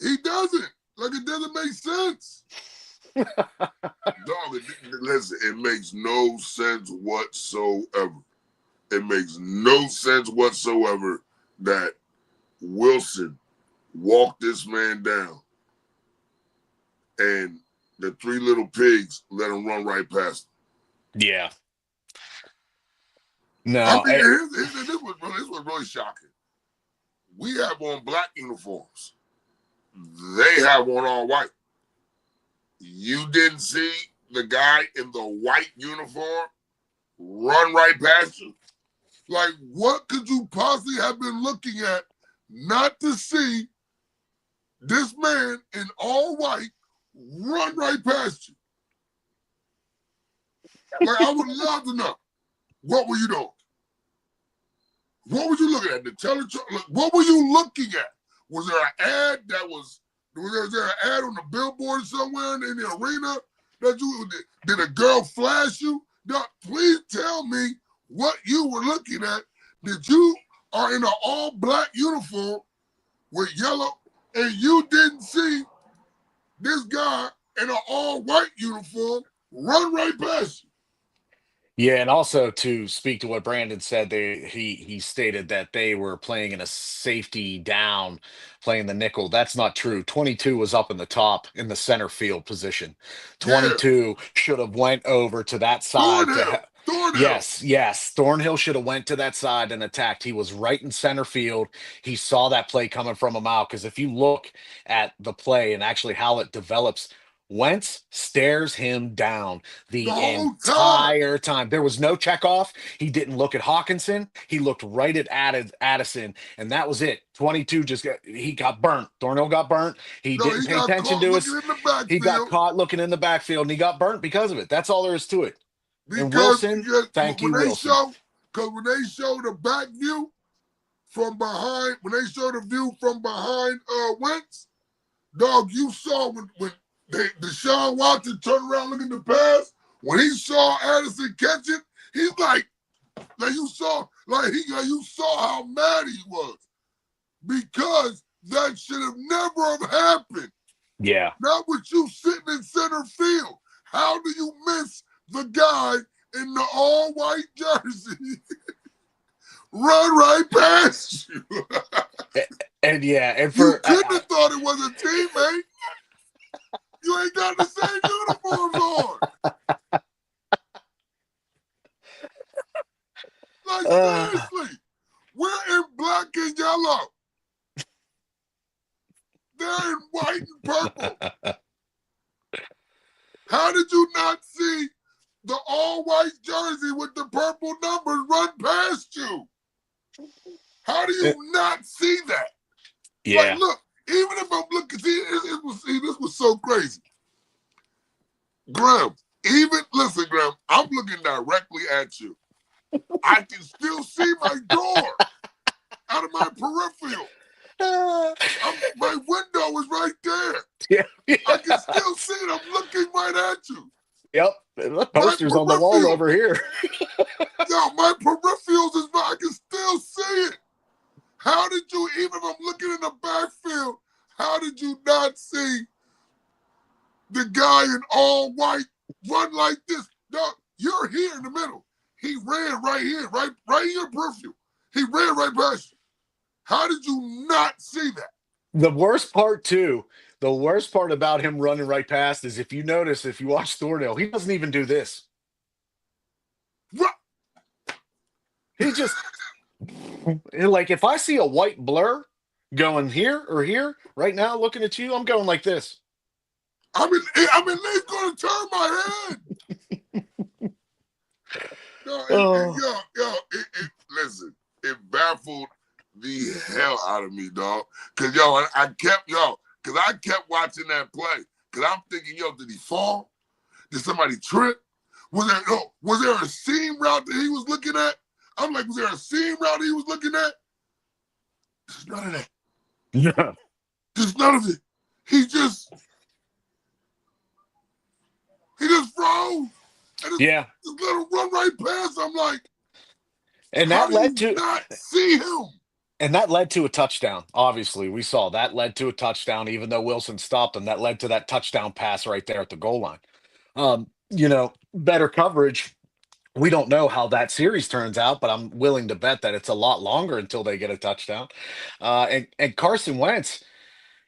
[SPEAKER 1] He doesn't. Like it doesn't make sense. Dog, listen, it makes no sense whatsoever. It makes no sense whatsoever that Wilson walked this man down and the three little pigs let him run right past him.
[SPEAKER 2] Yeah.
[SPEAKER 1] I
[SPEAKER 2] No.
[SPEAKER 1] mean, this was really shocking. We have on black uniforms. They have on all white. You didn't see the guy in the white uniform run right past you? Like, what could you possibly have been looking at not to see this man in all white run right past you? Like, I would love to know. What were you doing? What were you looking at? What were you looking at? Was there an ad was there an ad on the billboard somewhere in the arena that did a girl flash you? No, please tell me what you were looking at. That you are in an all black uniform with yellow and you didn't see this guy in an all white uniform run right past you.
[SPEAKER 2] Yeah, and also to speak to what Brandon said, he stated that they were playing in a safety down, playing the nickel. That's not true. 22 was up in the top in the center field position.
[SPEAKER 1] Yeah,
[SPEAKER 2] 22 should have went over to that side to
[SPEAKER 1] Thornhill, Thornhill.
[SPEAKER 2] yes, yes. Thornhill should have went to that side and attacked. He was right in center field. He saw that play coming from a mile because if you look at the play and actually how it develops, Wentz stares him down
[SPEAKER 1] The
[SPEAKER 2] the
[SPEAKER 1] whole time.
[SPEAKER 2] entire time. There was no check off. He didn't look at Hawkinson. He looked right at Addison, and that was it. 22 he got burnt. Thornhill got burnt. He
[SPEAKER 1] No,
[SPEAKER 2] didn't
[SPEAKER 1] he
[SPEAKER 2] pay
[SPEAKER 1] got
[SPEAKER 2] attention
[SPEAKER 1] caught
[SPEAKER 2] to
[SPEAKER 1] looking
[SPEAKER 2] us.
[SPEAKER 1] in the
[SPEAKER 2] He got
[SPEAKER 1] backfield
[SPEAKER 2] caught looking in the backfield and he got burnt because of it. That's all there is to it. And
[SPEAKER 1] because
[SPEAKER 2] Wilson, thank
[SPEAKER 1] when
[SPEAKER 2] you,
[SPEAKER 1] they
[SPEAKER 2] Wilson.
[SPEAKER 1] show the back view from behind, when they show the view from behind Wentz, dog, you saw Deshaun Watson turned around looking to pass. When he saw Addison catch it, he's like you saw how mad he was because that should have never have happened.
[SPEAKER 2] Yeah.
[SPEAKER 1] Not with you sitting in center field. How do you miss the guy in the all white jersey run right past you?
[SPEAKER 2] And yeah, and
[SPEAKER 1] You
[SPEAKER 2] for
[SPEAKER 1] couldn't have thought it was a teammate. You ain't got the same uniforms on. Like,
[SPEAKER 2] uh,
[SPEAKER 1] seriously, we're in black and yellow. white and purple. How did you not see the all-white jersey with the purple numbers run past you? How do you not see that? Like,
[SPEAKER 2] Yeah.
[SPEAKER 1] look, even if I'm looking, see, this was so crazy. Graham, listen, Graham, I'm looking directly at you. I can still see my door out of my peripheral. My window is right there.
[SPEAKER 2] Yeah.
[SPEAKER 1] I can still see it. I'm looking right at you.
[SPEAKER 2] Yep. The
[SPEAKER 1] My
[SPEAKER 2] poster's on the wall
[SPEAKER 1] peripheral.
[SPEAKER 2] over here.
[SPEAKER 1] My peripherals is I can still see it. How did you, even if I'm looking in the backfield, how did you not see the guy in all white run like this? No, you're here in the middle. He ran right here, right in your peripheral. He ran right past you. How did you not see that?
[SPEAKER 2] The worst part, too, the worst part about him running right past is if you notice, if you watch Thornhill, he doesn't even do this.
[SPEAKER 1] What?
[SPEAKER 2] He just, like, if I see a white blur going here or here right now looking at you, I'm going like this.
[SPEAKER 1] I'm at least going to turn my head. No, listen, it baffled the hell out of me, dog. Cause I kept watching that play. Cause I'm thinking, did he fall? Did somebody trip? Was there a seam route that he was looking at? I'm like, was there a seam route he was looking at? There's none of that.
[SPEAKER 2] Yeah.
[SPEAKER 1] There's none of it. He just froze. And
[SPEAKER 2] Yeah.
[SPEAKER 1] just let him run right past. I'm like,
[SPEAKER 2] And
[SPEAKER 1] how
[SPEAKER 2] that
[SPEAKER 1] do
[SPEAKER 2] led
[SPEAKER 1] you
[SPEAKER 2] to
[SPEAKER 1] not see him?
[SPEAKER 2] and that led to a touchdown. Obviously, we saw that led to a touchdown, even though Wilson stopped him. That led to that touchdown pass right there at the goal line. Better coverage. We don't know how that series turns out, but I'm willing to bet that it's a lot longer until they get a touchdown. And Carson Wentz,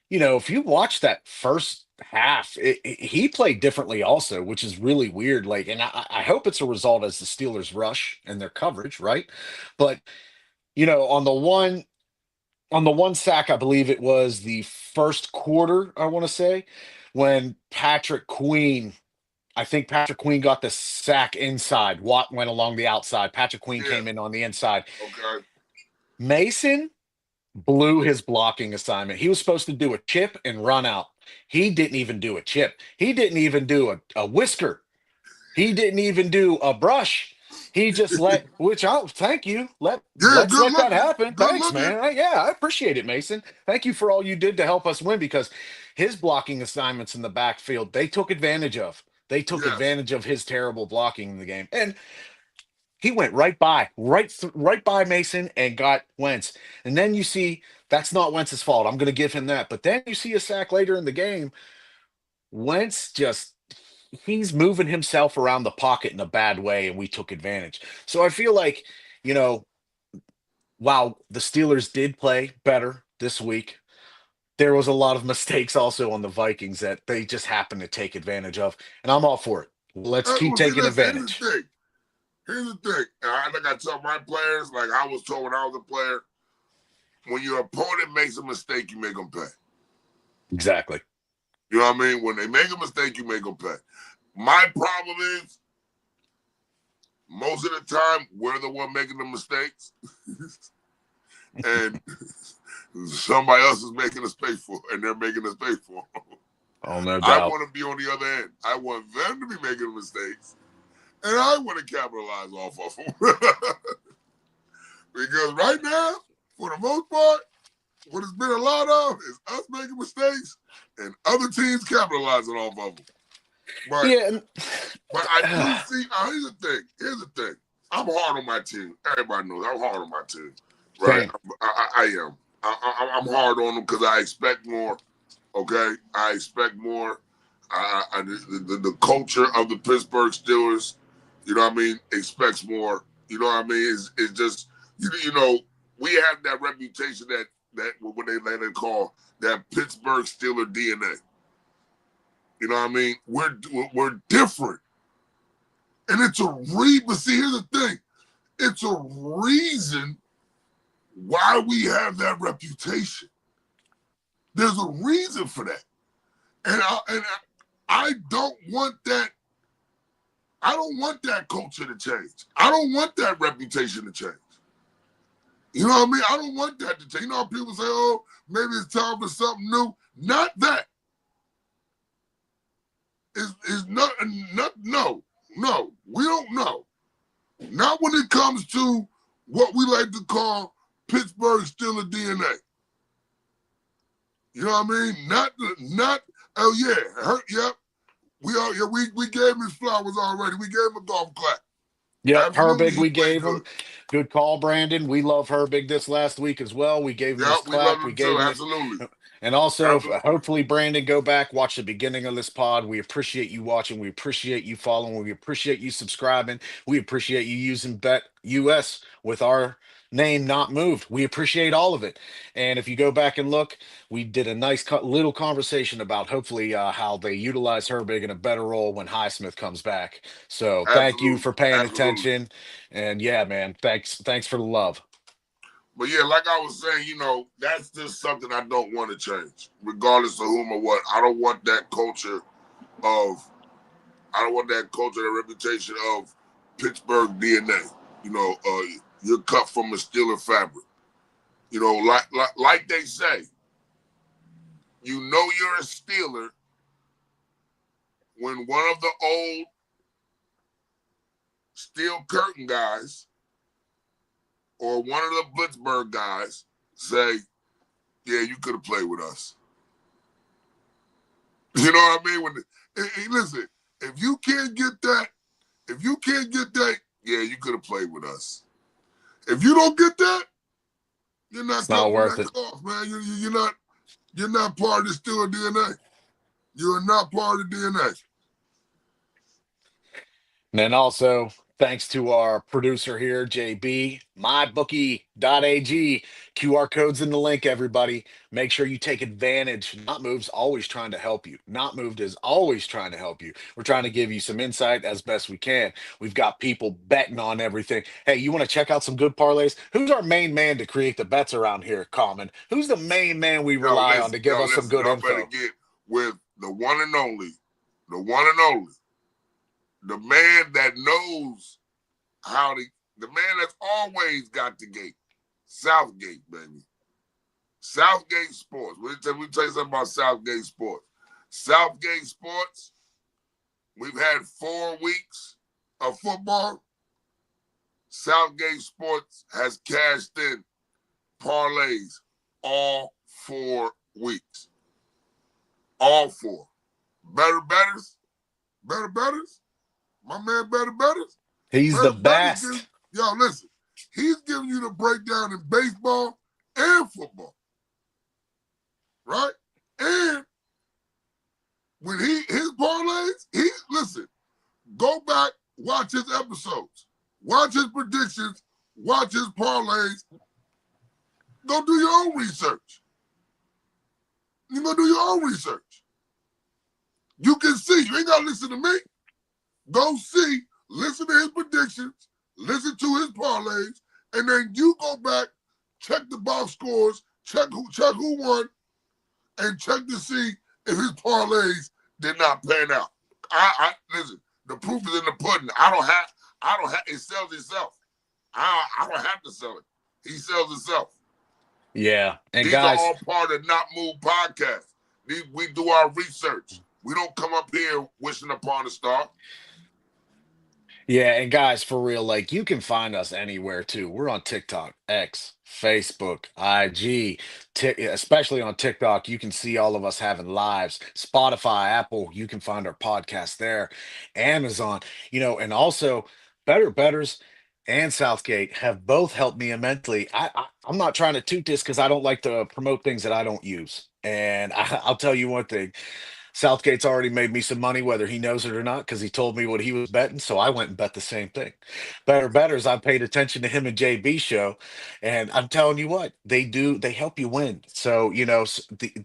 [SPEAKER 2] if you watch that first half, he played differently also, which is really weird. Like, and I hope it's a result as the Steelers rush and their coverage, right? But on the one sack, I believe it was the first quarter, I want to say, when I think Patrick Queen got the sack inside. Watt went along the outside. Patrick Queen
[SPEAKER 1] Yeah.
[SPEAKER 2] came in on the inside.
[SPEAKER 1] Okay.
[SPEAKER 2] Mason blew his blocking assignment. He was supposed to do a chip and run out. He didn't even do a chip. He didn't even do a whisker. He didn't even do a brush. He just thank you.
[SPEAKER 1] Yeah,
[SPEAKER 2] Let's
[SPEAKER 1] good
[SPEAKER 2] let that
[SPEAKER 1] looking.
[SPEAKER 2] happen.
[SPEAKER 1] Good
[SPEAKER 2] Thanks,
[SPEAKER 1] looking.
[SPEAKER 2] man. I appreciate it, Mason. Thank you for all you did to help us win because his blocking assignments in the backfield, they took advantage of. They took
[SPEAKER 1] Yes.
[SPEAKER 2] advantage of his terrible blocking in the game. And he went right by Mason and got Wentz. And then you see that's not Wentz's fault. I'm going to give him that. But then you see a sack later in the game. Wentz just he's moving himself around the pocket in a bad way, and we took advantage. So I feel like, you know, while the Steelers did play better this week, there was a lot of mistakes also on the Vikings that they just happened to take advantage of. And I'm all for it. Let's keep
[SPEAKER 1] Well, see,
[SPEAKER 2] taking
[SPEAKER 1] listen, here's the
[SPEAKER 2] advantage.
[SPEAKER 1] thing. Here's the thing. Like I tell my players, like I was told when I was a player, when your opponent makes a mistake, you make them pay.
[SPEAKER 2] Exactly.
[SPEAKER 1] You know what I mean? When they make a mistake, you make them pay. My problem is, most of the time, we're the one making the mistakes. And somebody else is making us pay for it, and they're making us pay for it.
[SPEAKER 2] Oh, no
[SPEAKER 1] I
[SPEAKER 2] doubt.
[SPEAKER 1] want to be on the other end. I want them to be making mistakes, and I want to capitalize off of them. Because right now, for the most part, what it's been a lot of is us making mistakes and other teams capitalizing off of them. But,
[SPEAKER 2] Yeah.
[SPEAKER 1] but I do see, here's the thing. I'm hard on my team. Everybody knows I'm hard on my team. Right?
[SPEAKER 2] Same.
[SPEAKER 1] I am. I'm hard on them because I expect more. Okay? I expect more. The culture of the Pittsburgh Steelers, you know what I mean, expects more. You know what I mean? It's just, we have that reputation that what they call that Pittsburgh Steeler DNA. You know what I mean? We're different. And it's but see, here's the thing. It's a reason why we have that reputation. There's a reason for that. And I don't want that. I don't want that culture to change. I don't want that reputation to change. You know what I mean? I don't want that to change. You know how people say, "Oh, maybe it's time for something new." Not that. It's not. No, no. We don't know. Not when it comes to what we like to call Pittsburgh Steelers DNA. You know what I mean? Not. Oh yeah, yep. We gave him his flowers already. We gave him a golf clap.
[SPEAKER 2] Yep,
[SPEAKER 1] Absolutely,
[SPEAKER 2] Herbig,
[SPEAKER 1] he
[SPEAKER 2] we
[SPEAKER 1] played
[SPEAKER 2] gave
[SPEAKER 1] good.
[SPEAKER 2] him. Good call, Brandon. We love Herbig this last week as well. We gave him
[SPEAKER 1] Yep,
[SPEAKER 2] his
[SPEAKER 1] we love
[SPEAKER 2] clap. We
[SPEAKER 1] him
[SPEAKER 2] gave
[SPEAKER 1] too.
[SPEAKER 2] him his.
[SPEAKER 1] Absolutely,
[SPEAKER 2] And also,
[SPEAKER 1] absolutely,
[SPEAKER 2] hopefully, Brandon, go back, watch the beginning of this pod. We appreciate you watching. We appreciate you following. We appreciate you subscribing. We appreciate you using Bet US with our name not moved. We appreciate all of it. And if you go back and look, we did a nice little conversation about hopefully how they utilize Herbig in a better role when Highsmith comes back. So thank you
[SPEAKER 1] absolutely,
[SPEAKER 2] for paying
[SPEAKER 1] absolutely.
[SPEAKER 2] attention. And yeah, man, thanks for the love.
[SPEAKER 1] But yeah, like I was saying, that's just something I don't want to change, regardless of whom or what. I don't want that culture of, I don't want that culture, that reputation of Pittsburgh DNA. You're cut from a Steeler fabric. Like they say, you're a Steeler when one of the old steel curtain guys or one of the Blitzburg guys say, "Yeah, you could have played with us." You know what I mean? Listen, if you can't get that, yeah, you could have played with us. If you don't get that, you're not
[SPEAKER 2] It's
[SPEAKER 1] cut
[SPEAKER 2] not
[SPEAKER 1] from
[SPEAKER 2] worth
[SPEAKER 1] that
[SPEAKER 2] it.
[SPEAKER 1] cloth, man. You're not part of the Steeler DNA. You are not part of the DNA.
[SPEAKER 2] And then also, thanks to our producer here, JB, mybookie.ag. QR codes in the link, everybody. Make sure you take advantage. Not Move's always trying to help you. Not Moved is always trying to help you. We're trying to give you some insight as best we can. We've got people betting on everything. Hey, you want to check out some good parlays? Who's our main man to create the bets around here, Common? Who's the main man we rely on to give us some good
[SPEAKER 1] Y'all better
[SPEAKER 2] info?
[SPEAKER 1] get with the one and only, the one and only, the man that knows how to, the man that's always got the gate. Southgate, baby. Southgate Sports. We tell you something about Southgate Sports. Southgate Sports, we've had 4 weeks of football. Southgate Sports has cashed in parlays all 4 weeks. All four. Betters, betters. My man, betters.
[SPEAKER 2] He's the
[SPEAKER 1] Betters gives,
[SPEAKER 2] best.
[SPEAKER 1] yo, listen, he's giving you the breakdown in baseball and football, right? And when his parlays, listen, go back, watch his episodes, watch his predictions, watch his parlays. Go do your own research. You go do your own research. You can see. You ain't gotta listen to me. Go see, listen to his predictions, listen to his parlays, and then you go back, check the box scores, check who won, and check to see if his parlays did not pan out. I listen. The proof is in the pudding. I don't have. It sells itself. I don't have to sell it. He sells itself.
[SPEAKER 2] Yeah. And
[SPEAKER 1] These are
[SPEAKER 2] guys,
[SPEAKER 1] all part of Not Move podcast. We do our research. We don't come up here wishing upon a star.
[SPEAKER 2] yeah, and guys, for real, like you can find us anywhere too. We're on TikTok, X, Facebook, IG, especially on TikTok. You can see all of us having lives. Spotify, Apple, you can find our podcast there. Amazon, and also Betters and Southgate have both helped me immensely. I'm not trying to toot this because I don't like to promote things that I don't use. And I'll tell you one thing. Southgate's already made me some money, whether he knows it or not, because he told me what he was betting. So I went and bet the same thing. Betters, I paid attention to him and JB show, and I'm telling you what, they help you win. So,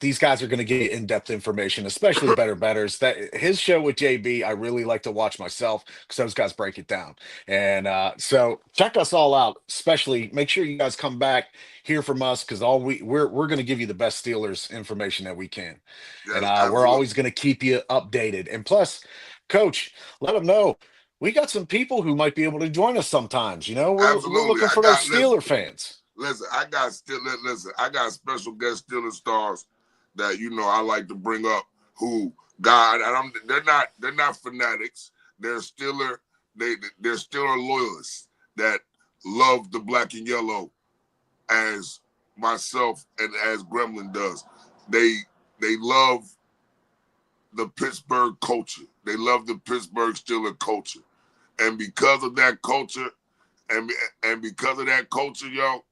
[SPEAKER 2] these guys are going to give you in-depth information, especially Betters. That his show with JB, I really like to watch myself because those guys break it down. And so check us all out, especially make sure you guys come back hear from us because all we're going to give you the best Steelers information that we can, and
[SPEAKER 1] Yes,
[SPEAKER 2] we're
[SPEAKER 1] absolutely.
[SPEAKER 2] always going to keep you updated. And plus, Coach, let them know we got some people who might be able to join us sometimes. You know, we're
[SPEAKER 1] Absolutely.
[SPEAKER 2] looking
[SPEAKER 1] I
[SPEAKER 2] for those
[SPEAKER 1] got
[SPEAKER 2] Steeler fans.
[SPEAKER 1] listen, I got special guest Steelers stars that I like to bring up who God and they're not fanatics. They're Steeler they're Steeler loyalists that love the black and yellow as myself and as Gremlin does. They love the Pittsburgh culture. They love the Pittsburgh Steeler culture. And because of that culture, and and because of that culture, yo,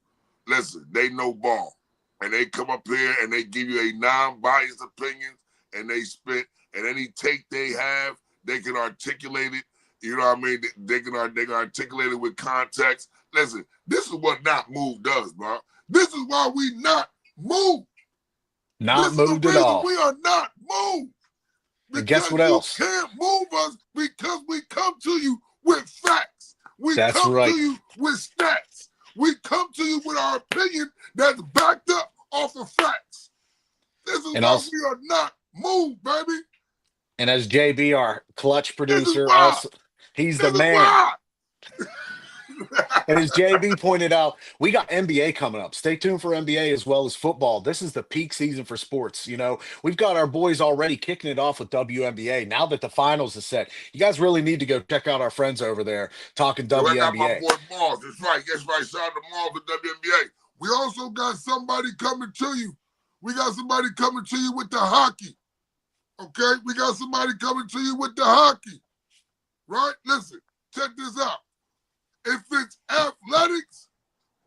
[SPEAKER 1] listen, they know ball. And they come up here and they give you a non-biased opinion and they spit. And any take they have, they can articulate it. You know what I mean? They can articulate it with context. Listen, this is what not move does, bro. This is why we not move.
[SPEAKER 2] Not
[SPEAKER 1] This is the
[SPEAKER 2] moved at
[SPEAKER 1] reason
[SPEAKER 2] all.
[SPEAKER 1] we are not moved.
[SPEAKER 2] And guess
[SPEAKER 1] Because
[SPEAKER 2] what
[SPEAKER 1] you
[SPEAKER 2] else?
[SPEAKER 1] can't move us because we come to you with facts. We
[SPEAKER 2] That's
[SPEAKER 1] come to
[SPEAKER 2] right.
[SPEAKER 1] you with stats. We come to you with our opinion that's backed up off of facts. This is
[SPEAKER 2] And
[SPEAKER 1] why
[SPEAKER 2] also,
[SPEAKER 1] we are not moved, baby.
[SPEAKER 2] and as JB, our clutch
[SPEAKER 1] This is
[SPEAKER 2] producer,
[SPEAKER 1] why.
[SPEAKER 2] also he's the
[SPEAKER 1] This is
[SPEAKER 2] man.
[SPEAKER 1] why.
[SPEAKER 2] And as JB pointed out, we got NBA coming up. Stay tuned for NBA as well as football. This is the peak season for sports. You know, we've got our boys already kicking it off with WNBA. Now that the finals is set, you guys really need to go check out our friends over there talking
[SPEAKER 1] Yo, I got my
[SPEAKER 2] WNBA.
[SPEAKER 1] boy Mars. That's right. That's right. Shout out to Mars with WNBA. We also got somebody coming to you. We got somebody coming to you with the hockey. Okay? We got somebody coming to you with the hockey. Right? Listen, check this out. If it's athletics,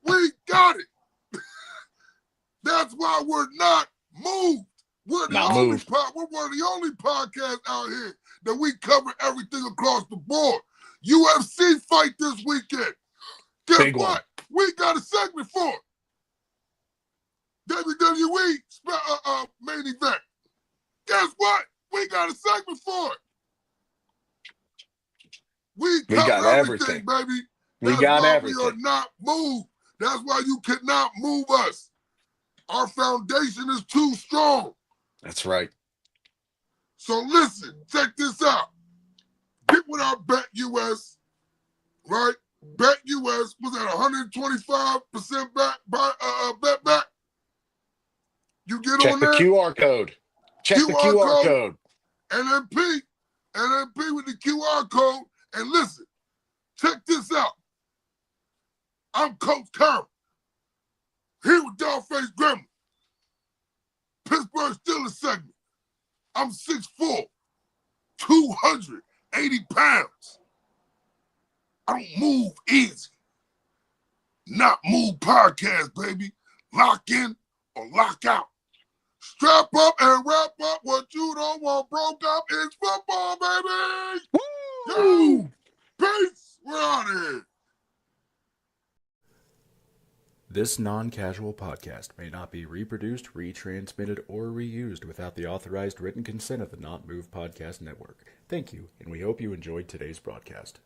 [SPEAKER 1] we got it. That's why we're not moved.
[SPEAKER 2] Not moved.
[SPEAKER 1] We're one of the only podcasts out here that we cover everything across the board. UFC fight this weekend. Guess
[SPEAKER 2] Big one.
[SPEAKER 1] what? We got a segment for it. WWE main event. Guess what? We got a segment for it. We
[SPEAKER 2] We
[SPEAKER 1] cover
[SPEAKER 2] got
[SPEAKER 1] everything,
[SPEAKER 2] everything.
[SPEAKER 1] baby.
[SPEAKER 2] We
[SPEAKER 1] That's
[SPEAKER 2] got
[SPEAKER 1] why we are
[SPEAKER 2] everything.
[SPEAKER 1] not moved. That's why you cannot move us. Our foundation is too strong.
[SPEAKER 2] That's right.
[SPEAKER 1] So listen, check this out. Get with our Bet US, right? Bet US was at 125% bet back. You get
[SPEAKER 2] Check
[SPEAKER 1] on
[SPEAKER 2] the
[SPEAKER 1] there,
[SPEAKER 2] QR code. Check the
[SPEAKER 1] QR
[SPEAKER 2] QR
[SPEAKER 1] code,
[SPEAKER 2] code.
[SPEAKER 1] NMP, NMP with the QR code. And listen, check this out. I'm Coach Carroll, here with Dollface Gremlin, Pittsburgh Steelers segment. I'm 6'4", 280 pounds. I don't move easy. Not move podcast, baby. Lock in or lock out. Strap up and wrap up. What you don't want broke up is football, baby.
[SPEAKER 2] Woo!
[SPEAKER 1] Yo, peace. We're out of here.
[SPEAKER 3] This non-casual podcast may not be reproduced, retransmitted, or reused without the authorized written consent of the Not Move Podcast Network. Thank you, and we hope you enjoyed today's broadcast.